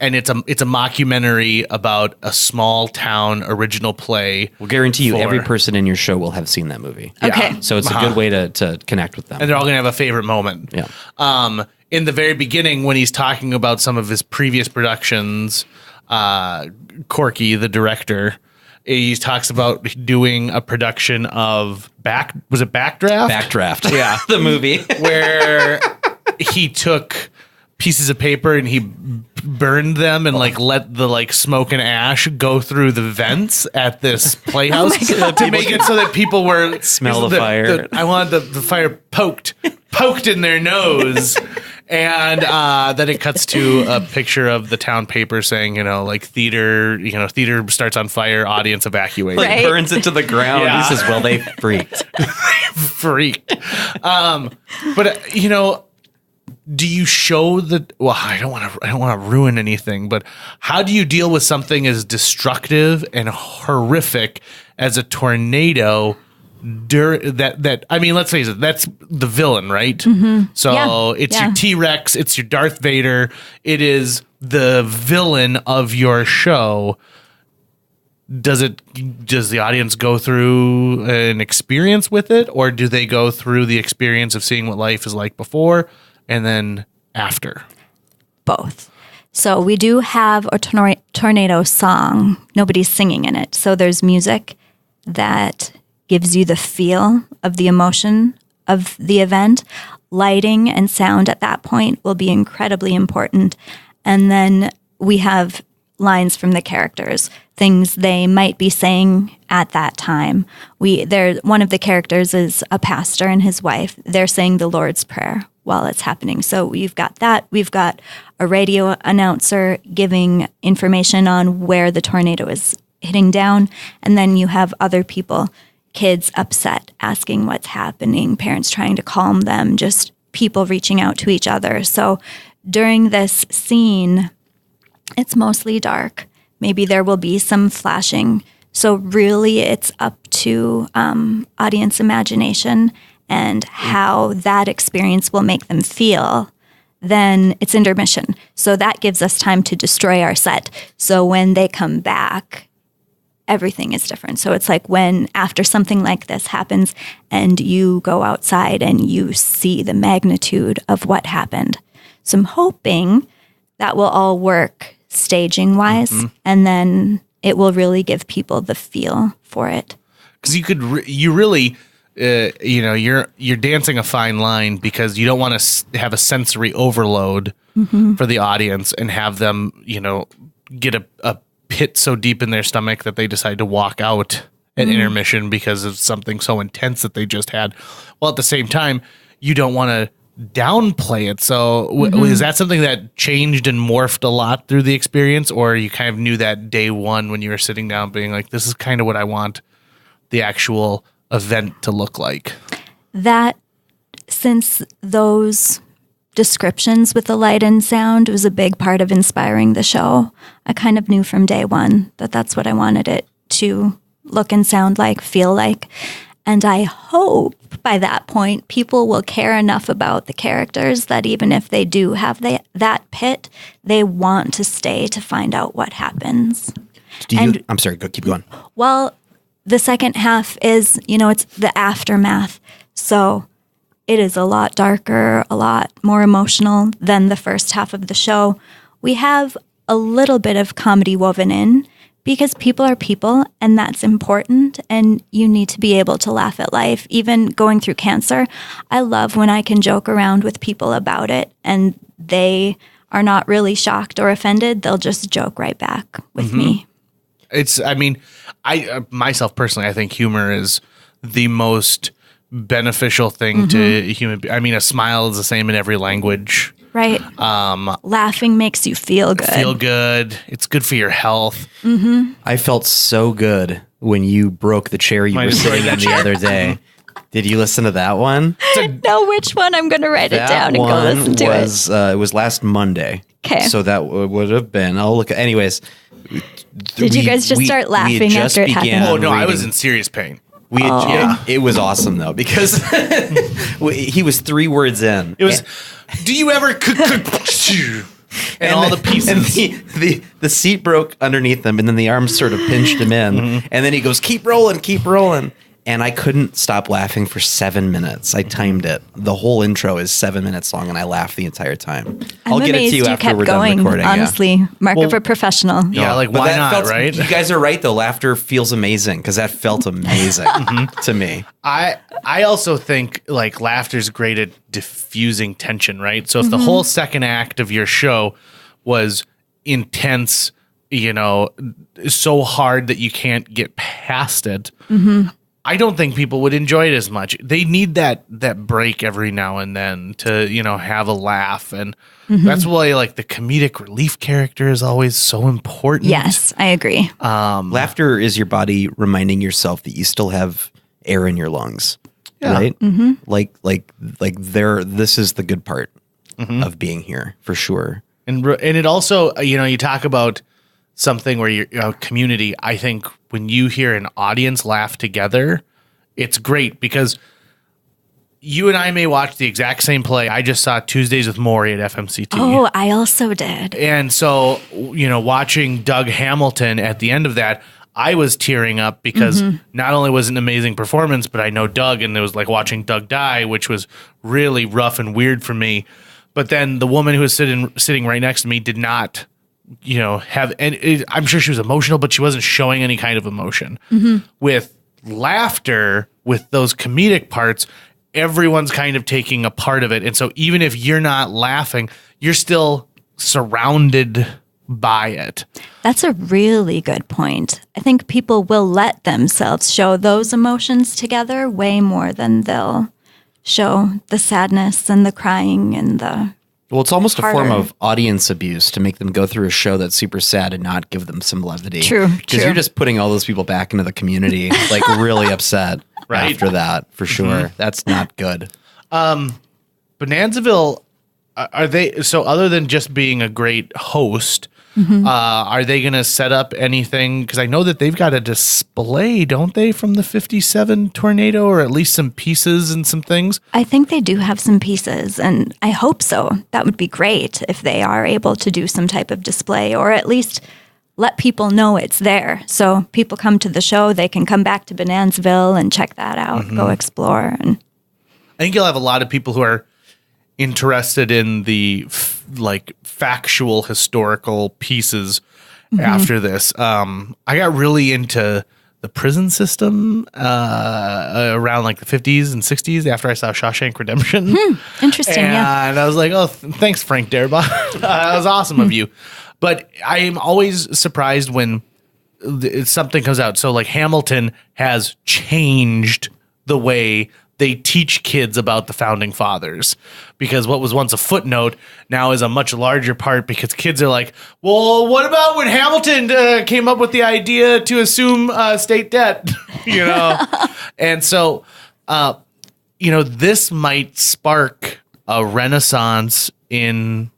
S1: And it's a mockumentary about a small town original play.
S3: We'll guarantee you every person in your show will have seen that movie.
S4: Okay.
S3: So it's a good way to connect with them.
S1: And they're all going to have a favorite moment.
S3: Yeah.
S1: In the very beginning, when he's talking about some of his previous productions, Corky, the director, he talks about doing a production of Backdraft?
S3: Backdraft. Yeah. The movie.
S1: Where he took pieces of paper and he burned them and let the smoke and ash go through the vents at this playhouse to make it so that people were
S3: smell the fire.
S1: I wanted the fire poked in their nose. And then it cuts to a picture of the town paper saying, theater starts on fire, audience evacuated.
S4: Right.
S3: Burns it to the ground.
S1: Yeah.
S3: He says, well, they freaked.
S1: Freaked. But do you show I don't want to ruin anything, but how do you deal with something as destructive and horrific as a tornado? Let's face it, that's the villain, right? So it's your T-Rex, it's your Darth Vader, it is the villain of your show. Does the audience go through an experience with it, or do they go through the experience of seeing what life is like before and then after?
S4: Both. So we do have a tornado song. Nobody's singing in it. So there's music that gives you the feel of the emotion of the event. Lighting and sound at that point will be incredibly important. And then we have lines from the characters, things they might be saying at that time. One of the characters is a pastor and his wife. They're saying the Lord's Prayer while it's happening. So we've got that. We've got a radio announcer giving information on where the tornado is hitting down. And then you have other people, kids upset, asking what's happening, parents trying to calm them, just people reaching out to each other. So during this scene, it's mostly dark. Maybe there will be some flashing. So really it's up to audience imagination and how that experience will make them feel. Then it's intermission. So that gives us time to destroy our set. So when they come back, everything is different. So it's like when after something like this happens and you go outside and you see the magnitude of what happened. So I'm hoping that will all work staging wise, and then it will really give people the feel for it.
S1: Because you really, you're dancing a fine line because you don't want to have a sensory overload for the audience and have them, get a pit so deep in their stomach that they decide to walk out at intermission because of something so intense that they just had. Well, at the same time, you don't want to downplay it. So is that something that changed and morphed a lot through the experience, or you kind of knew that day one when you were sitting down being like, this is kind of what I want the actual event to look like?
S4: That, since those descriptions with the light and sound was a big part of inspiring the show, I kind of knew from day one that that's what I wanted it to look and sound like, feel like. And I hope by that point, people will care enough about the characters that even if they do have that pit, they want to stay to find out what happens.
S3: I'm sorry, keep going.
S4: Well, the second half is, it's the aftermath. So it is a lot darker, a lot more emotional than the first half of the show. We have a little bit of comedy woven in because people are people, and that's important, and you need to be able to laugh at life. Even going through cancer, I love when I can joke around with people about it, and they are not really shocked or offended. They'll just joke right back with me.
S1: I myself personally, I think humor is the most beneficial thing to human beings. I mean, a smile is the same in every language.
S4: Right. Laughing makes you feel good.
S1: It's good for your health.
S3: I felt so good when you broke the chair you were sitting in the other day. Did you listen to that one?
S4: No, which one? I'm going to write it down and go listen to it.
S3: It was last Monday.
S4: Okay.
S3: So that would have been, I'll look at, anyways.
S4: Did you guys just start laughing after it happened?
S1: Oh, no, I was in serious pain.
S3: It was awesome though, because he was 3 words in.
S1: It was, do you ever and all the pieces.
S3: And the seat broke underneath him, and then the arms sort of pinched him in. And then he goes, keep rolling. And I couldn't stop laughing for 7 minutes. I timed it. The whole intro is 7 minutes long, and I laughed the entire time. I'll get it to you after we're done recording.
S4: Honestly, Mark of a professional.
S1: Yeah, why not, right?
S3: You guys are right, though. Laughter feels amazing, because that felt amazing to me.
S1: I also think, laughter's great at diffusing tension, right? So if the whole second act of your show was intense, so hard that you can't get past it, I don't think people would enjoy it as much. They need that break every now and then to, have a laugh. And that's why the comedic relief character is always so important.
S4: Yes, I agree.
S3: Laughter is your body reminding yourself that you still have air in your lungs.
S1: Yeah.
S3: Right? This is the good part of being here for sure.
S1: And it also, you talk about something where you're community. I think when you hear an audience laugh together, it's great because you and I may watch the exact same play. I just saw Tuesdays with Maury at FMCT.
S4: Oh, I also did.
S1: And so, watching Doug Hamilton at the end of that, I was tearing up because not only was it an amazing performance, but I know Doug, and it was like watching Doug die, which was really rough and weird for me. But then the woman who was sitting right next to me did not I'm sure she was emotional, but she wasn't showing any kind of emotion. With laughter, with those comedic parts, everyone's kind of taking a part of it. And so even if you're not laughing, you're still surrounded by it.
S4: That's a really good point. I think people will let themselves show those emotions together way more than they'll show the sadness and the crying and the...
S3: Well, it's almost a form of audience abuse to make them go through a show that's super sad and not give them some levity.
S4: True.
S3: Because you're just putting all those people back into the community, really upset after that, for sure. That's not good.
S1: Bonanzaville, are they, so other than just being a great host, are they going to set up anything? Because I know that they've got a display, don't they, from the 57 tornado, or at least some pieces and some things?
S4: I think they do have some pieces, and I hope so. That would be great if they are able to do some type of display, or at least let people know it's there. So people come to the show, they can come back to Bonanzaville and check that out, go explore. And
S1: I think you'll have a lot of people who are interested in the like factual historical pieces after this. I got really into the prison system around like the 50s and 60s after I saw Shawshank Redemption.
S4: Interesting.
S1: And I was like, oh, thanks, Frank Darabont. That was awesome of you. But I am always surprised when something comes out. So like Hamilton has changed the way they teach kids about the founding fathers, because what was once a footnote now is a much larger part, because kids are like, well, what about when Hamilton came up with the idea to assume state debt, you know? And so, you know, this might spark a renaissance in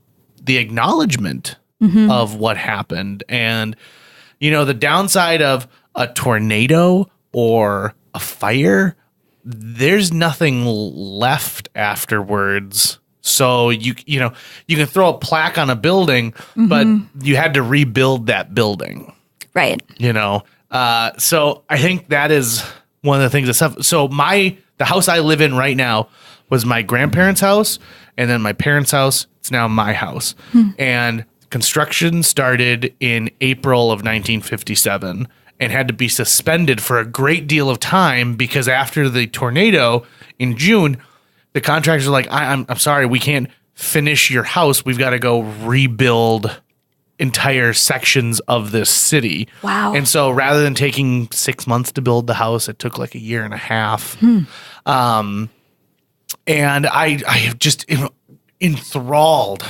S1: the acknowledgement of what happened. And, you know, the downside of a tornado or a fire, there's nothing left afterwards. So you know, you can throw a plaque on a building, but you had to rebuild that building.
S4: Right.
S1: You know? So I think that is one of the things that's so the house I live in right now was my grandparents' house, and then my parents' house. It's now my house. And construction started in April of 1957 and had to be suspended for a great deal of time because after the tornado in June, the contractors are like, I'm sorry, we can't finish your house. We've got to go rebuild entire sections of this city.
S4: Wow.
S1: And so rather than taking 6 months to build the house, it took like a year and a half. And I have just enthralled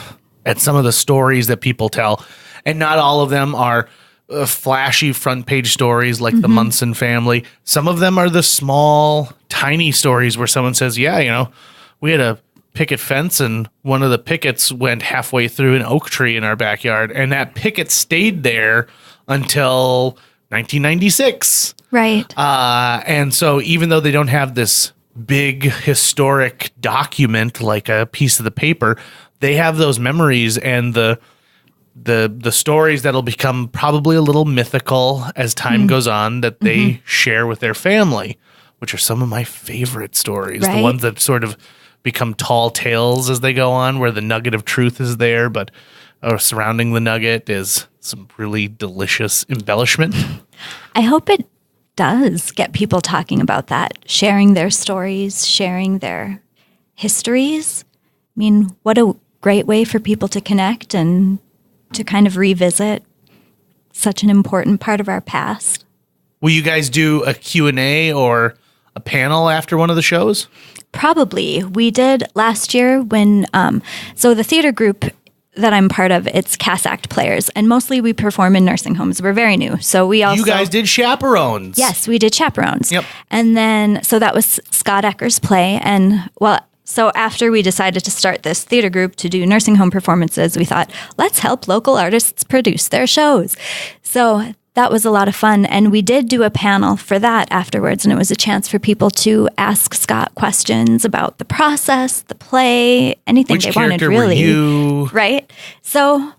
S1: at some of the stories that people tell. And not all of them are flashy front page stories like the Munson family. Some of them are the small, tiny stories where someone says, yeah, you know, we had a picket fence and one of the pickets went halfway through an oak tree in our backyard. And that picket stayed there until 1996.
S4: Right.
S1: And so even though they don't have this big historic document like a piece of the paper, they have those memories and the stories that'll become probably a little mythical as time goes on that they share with their family, which are some of my favorite stories.
S4: Right.
S1: The ones that sort of become tall tales as they go on, where the nugget of truth is there, but surrounding the nugget is some really delicious embellishment.
S4: I hope it does get people talking about that, sharing their stories, sharing their histories. I mean, what a great way for people to connect and to kind of revisit such an important part of our past.
S1: Will you guys do a Q&A or a panel after one of the shows?
S4: Probably. We did last year when, so the theater group that I'm part of, it's Cass Act players, and mostly we perform in nursing homes. We're very new. So we also...
S1: You guys did Chaperones.
S4: Yes, we did Chaperones.
S1: Yep.
S4: And then, so that was Scott Ecker's play. And so after we decided to start this theater group to do nursing home performances, we thought, let's help local artists produce their shows. So that was a lot of fun. And we did do a panel for that afterwards. And it was a chance for people to ask Scott questions about the process, the play, anything they wanted, really.
S1: Were you?
S4: Right? So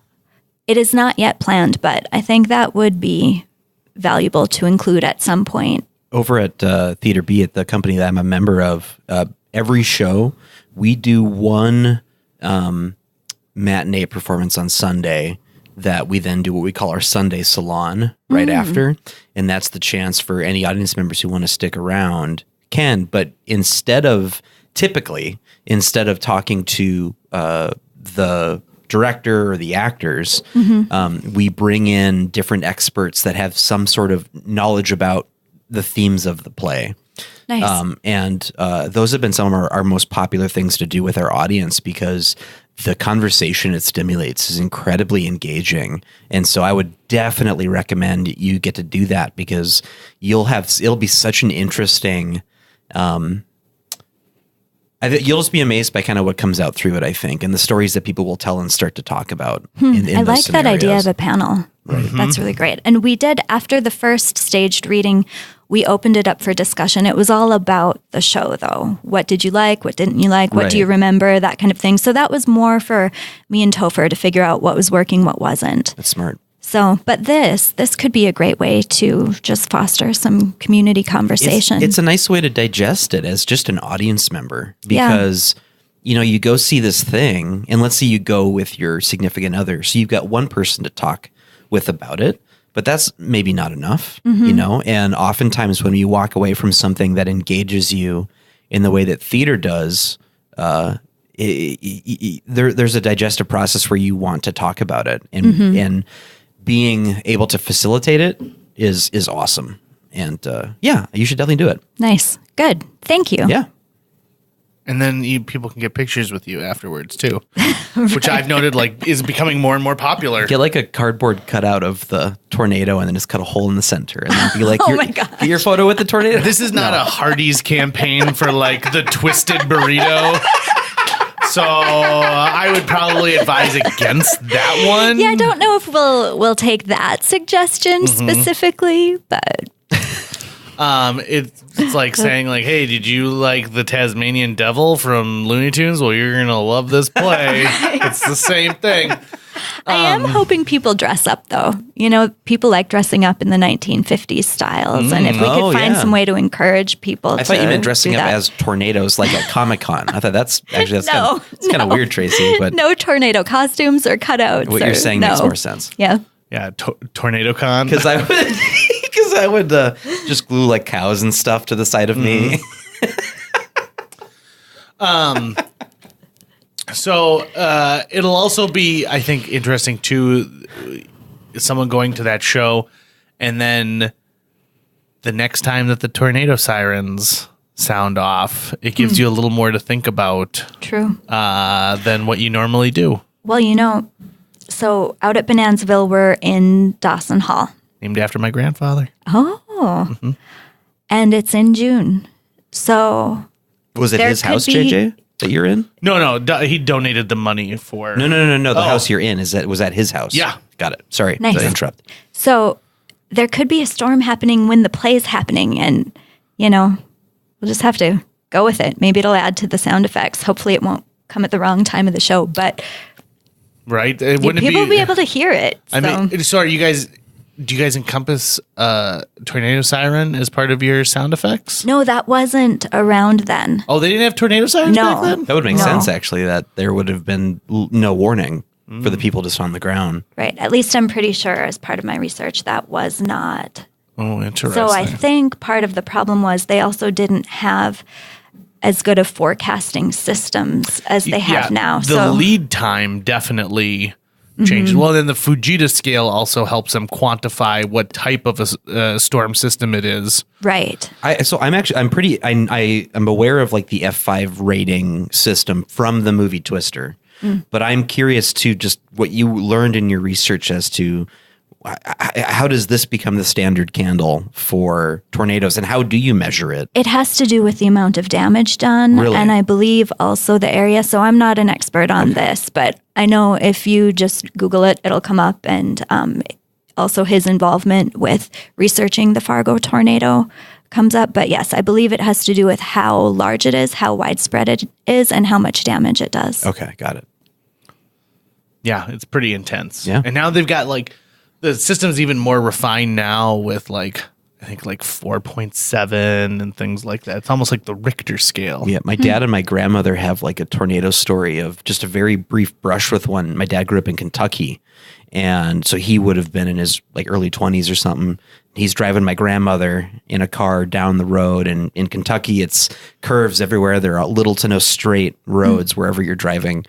S4: it is not yet planned, but I think that would be valuable to include at some point.
S3: Over at Theater B, at the company that I'm a member of, every show we do one matinee performance on Sunday that we then do what we call our Sunday salon right after. And that's the chance for any audience members who want to stick around can. But typically, instead of talking to the director or the actors, we bring in different experts that have some sort of knowledge about the themes of the play.
S4: Nice.
S3: And those have been some of our most popular things to do with our audience, because the conversation it stimulates is incredibly engaging. And so I would definitely recommend you get to do that, because it'll be such an interesting, you'll just be amazed by kind of what comes out through it, I think, and the stories that people will tell and start to talk about. In
S4: I like that idea of a panel.
S3: Right.
S4: That's really great. And we did, after the first staged reading, we opened it up for discussion. It was all about the show, though. What did you like? What didn't you like? What do you remember? That kind of thing. So that was more for me and Topher to figure out what was working, what wasn't.
S3: That's smart.
S4: So, but this could be a great way to just foster some community conversation.
S3: It's a nice way to digest it as just an audience member, because you go see this thing, and let's say you go with your significant other. So you've got one person to talk with about it, but that's maybe not enough, and oftentimes when you walk away from something that engages you in the way that theater does, there's a digestive process where you want to talk about it, and being able to facilitate it is awesome. And you should definitely do it.
S4: Nice. Good. Thank you.
S3: Yeah.
S1: And then people can get pictures with you afterwards too, which I've noted is becoming more and more popular.
S3: Get like a cardboard cutout of the tornado and then just cut a hole in the center and then be like, get your photo with the tornado.
S1: This is not a Hardee's campaign for the twisted burrito. So I would probably advise against that one.
S4: Yeah, I don't know if we'll take that suggestion specifically, but
S1: it's like saying hey, did you like the Tasmanian Devil from Looney Tunes? Well, you're gonna love this play. It's the same thing.
S4: I am hoping people dress up, though. People like dressing up in the 1950s styles, and if we could find some way to encourage people,
S3: I thought you meant dressing up as tornadoes, like at Comic-Con. I thought that's kind of weird, Tracy. But
S4: no tornado costumes or cutouts.
S3: What you're saying makes more sense.
S4: Yeah.
S1: Yeah, Tornado Con.
S3: Because I would just glue like cows and stuff to the side of me.
S1: So it'll also be, I think, interesting too, someone going to that show, and then the next time that the tornado sirens sound off, it gives you a little more to think about.
S4: True.
S1: Than what you normally do.
S4: Well, so out at Bonanzaville, we're in Dawson Hall.
S1: Named after my grandfather.
S4: Oh. And it's in June. So
S3: was it his house, JJ, that you're in?
S1: No. He donated the money for...
S3: No. The house you're in, was that his house?
S1: Yeah.
S3: Got it. Sorry
S4: nice.
S3: to interrupt.
S4: So there could be a storm happening when the play's happening, and, we'll just have to go with it. Maybe it'll add to the sound effects. Hopefully it won't come at the wrong time of the show, but...
S1: Right?
S4: People will be able to hear it. So.
S1: I mean, sorry, do you guys encompass tornado siren as part of your sound effects?
S4: No, that wasn't around then.
S1: Oh, they didn't have tornado sirens back then?
S3: That would make sense, actually, that there would have been no warning for the people just on the ground.
S4: Right. At least I'm pretty sure, as part of my research, that was not.
S1: Oh, interesting.
S4: So I think part of the problem was they also didn't have as good of forecasting systems as they have now.
S1: The lead time definitely changes. Well, then the Fujita scale also helps them quantify what type of a storm system it is.
S4: Right.
S3: I'm aware of the F5 rating system from the movie Twister, but I'm curious to just what you learned in your research as to how does this become the standard candle for tornadoes, and how do you measure it?
S4: It has to do with the amount of damage done,
S3: really?
S4: And I believe also the area. So I'm not an expert on this, but I know if you just Google it, it'll come up, and also his involvement with researching the Fargo tornado comes up. But yes, I believe it has to do with how large it is, how widespread it is, and how much damage it does.
S3: Okay, got it.
S1: Yeah, it's pretty intense.
S3: Yeah.
S1: And now they've got the system's even more refined now with I think 4.7 and things like that. It's almost like the Richter scale.
S3: Yeah, my dad and my grandmother have a tornado story of just a very brief brush with one. My dad grew up in Kentucky, and so he would have been in his early 20s or something. He's driving my grandmother in a car down the road, and in Kentucky it's curves everywhere. There are little to no straight roads wherever you're driving.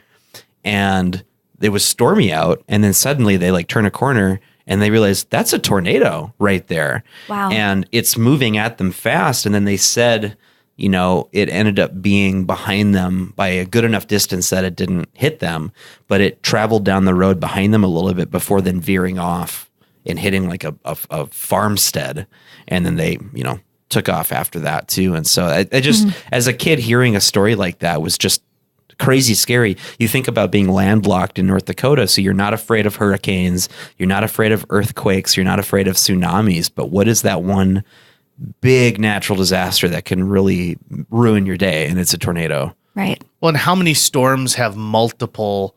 S3: And it was stormy out, and then suddenly they turn a corner and they realized that's a tornado right there.
S4: Wow.
S3: And it's moving at them fast. And then they said, it ended up being behind them by a good enough distance that it didn't hit them, but it traveled down the road behind them a little bit before then veering off and hitting a farmstead. And then they, took off after that too. And so I just, as a kid, hearing a story like that was just crazy scary. You think about being landlocked in North Dakota, so you're not afraid of hurricanes, you're not afraid of earthquakes, you're not afraid of tsunamis, but what is that one big natural disaster that can really ruin your day? And it's a tornado.
S4: Right.
S1: Well, and how many storms have multiple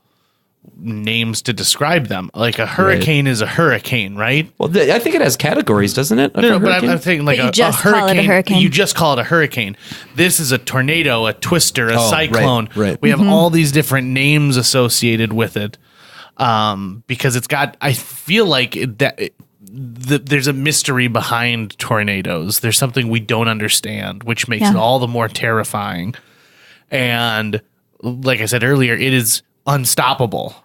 S1: names to describe them. Like a hurricane is a hurricane, right?
S3: Well, I think it has categories, doesn't it?
S1: No, but I'm thinking like
S4: But you
S1: a
S4: just
S1: hurricane.
S4: call it a hurricane.
S1: You just call it a hurricane. This is a tornado, a twister, a cyclone.
S3: right.
S1: We have all these different names associated with it because it's got. I feel like there's a mystery behind tornadoes. There's something we don't understand, which makes it all the more terrifying. And like I said earlier, it is unstoppable.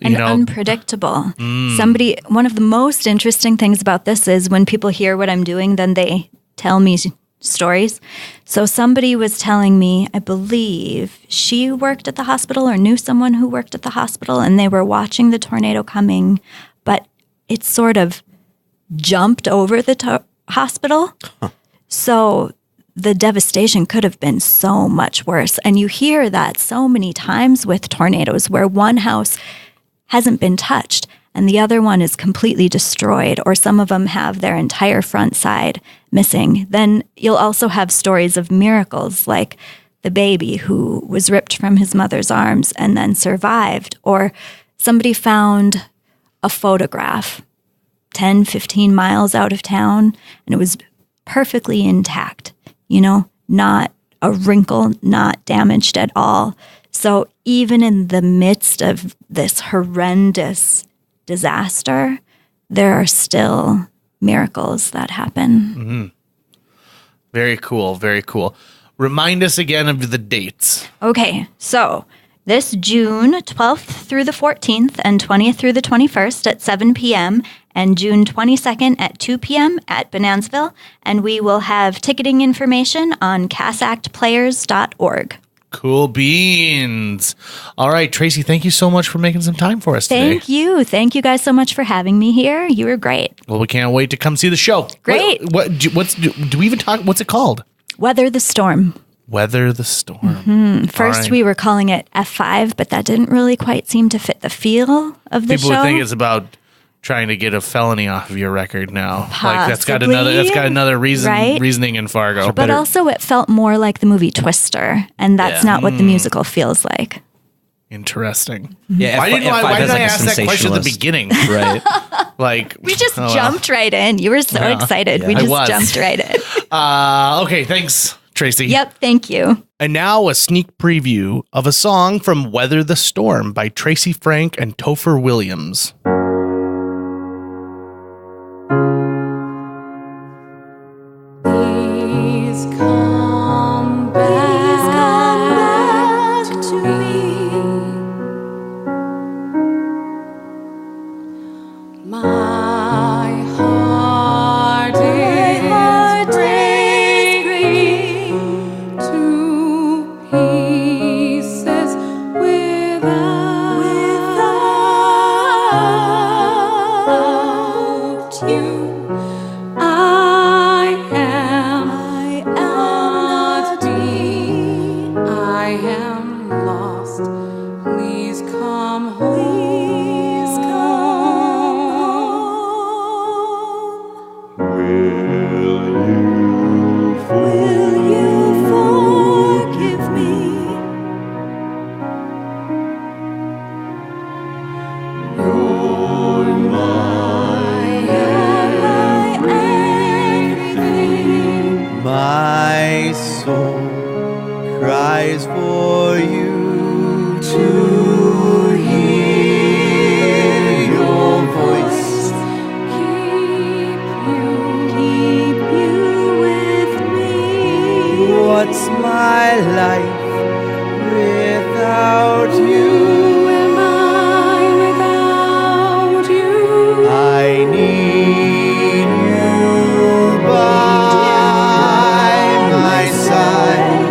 S4: And unpredictable. One of the most interesting things about this is when people hear what I'm doing, then they tell me stories. So somebody was telling me, I believe she worked at the hospital or knew someone who worked at the hospital, and they were watching the tornado coming, but it sort of jumped over the hospital. So the devastation could have been so much worse. And you hear that so many times with tornadoes where one house hasn't been touched and the other one is completely destroyed, or some of them have their entire front side missing. Then you'll also have stories of miracles, like the baby who was ripped from his mother's arms and then survived, or somebody found a photograph 10, 15 miles out of town and it was perfectly intact, not a wrinkle, not damaged at all. So even in the midst of this horrendous disaster, there are still miracles that happen.
S1: Mm-hmm. Very cool. Very cool. Remind us again of the dates.
S4: Okay, so this June 12th through the 14th and 20th through the 21st at 7 p.m. and June 22nd at 2 p.m. at Bonanzaville. And we will have ticketing information on cassactplayers.org.
S1: Cool beans. All right, Tracy, thank you so much for making some time for us today.
S4: Thank you. Thank you guys so much for having me here. You were great.
S1: Well, we can't wait to come see the show.
S4: Great.
S1: Do we even talk? What's it called?
S4: Weather the Storm.
S1: Weather the Storm.
S4: Mm-hmm. First,
S1: right.
S4: we were calling it F5, but that didn't really quite seem to fit the feel of the show.
S1: People would think it's about trying to get a felony off of your record now.
S4: Possibly,
S1: like that's got another reason,
S4: right?
S1: reasoning in Fargo.
S4: But also it felt more like the movie Twister, and that's not what the musical feels like.
S1: Interesting.
S3: Yeah,
S1: Why didn't I ask that question at the
S3: sensationalist.
S1: beginning?
S3: Right.
S1: Like
S4: We just jumped right in. You were so excited. We
S1: I
S4: just
S1: was.
S4: jumped right in.
S1: Okay, thanks, Tracy.
S4: Yep, thank you.
S1: And now a sneak preview of a song from Weather the Storm by Tracy Frank and Topher Williams.
S5: Please come back to me. My heart is breaking to pieces without you. I am not deep. I am lost. Please come home. Will you forgive me? You're my everything.
S6: My soul cries for you to hear your voice.
S5: Keep you with me.
S6: What's my life without you?
S5: Am I without you?
S6: I need you by my side.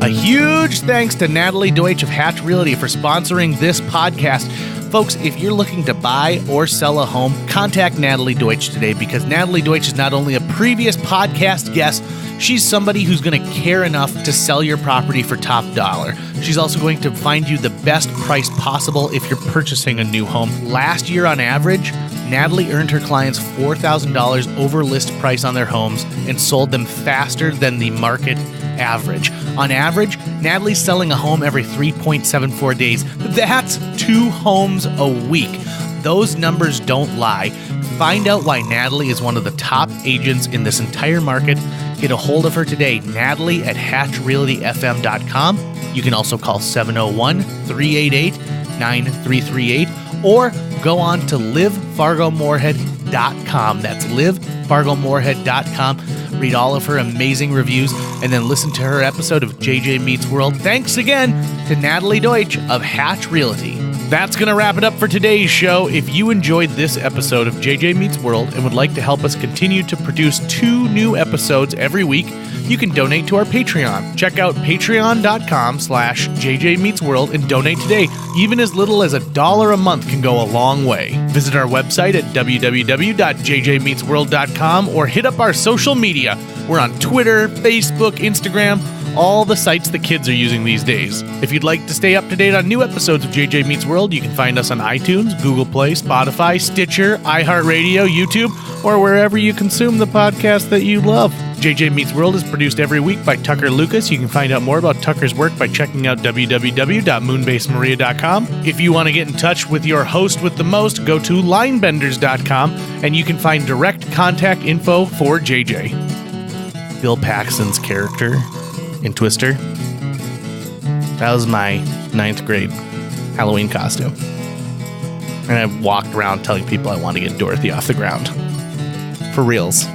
S1: A huge thanks to Natalie Deutsch of Hatch Realty for sponsoring this podcast. Folks, if you're looking to buy or sell a home, contact Natalie Deutsch today, because Natalie Deutsch is not only a previous podcast guest, she's somebody who's going to care enough to sell your property for top dollar. She's also going to find you the best price possible if you're purchasing a new home. Last year on average, Natalie earned her clients $4,000 over list price on their homes and sold them faster than the market average. On average, Natalie's selling a home every 3.74 days. That's 2 homes a week. Those numbers don't lie. Find out why Natalie is one of the top agents in this entire market. Get a hold of her today, Natalie at hatchrealtyfm.com. You can also call 701-388-9338 or go on to livefargomorehead.com. That's livefargomorehead.com. Read all of her amazing reviews and then listen to her episode of JJ Meets World. Thanks again to Natalie Deutsch of Hatch Realty. That's going to wrap it up for today's show. If you enjoyed this episode of JJ Meets World and would like to help us continue to produce 2 new episodes every week, you can donate to our Patreon. Check out patreon.com/JJ Meets World and donate today. Even as little as $1 a month can go a long way. Visit our website at www.jjmeetsworld.com or hit up our social media. We're on Twitter, Facebook, Instagram, all the sites the kids are using these days. If you'd like to stay up to date on new episodes of JJ Meets World, you can find us on iTunes, Google Play, Spotify, Stitcher, iHeartRadio, YouTube, or wherever you consume the podcast that you love. JJ Meets World is produced every week by Tucker Lucas. You can find out more about Tucker's work by checking out www.moonbasemaria.com. If you want to get in touch with your host with the most, go to linebenders.com, and you can find direct contact info for JJ. Bill Paxton's character in Twister, that was my 9th grade Halloween costume. And I walked around telling people I want to get Dorothy off the ground. For reals.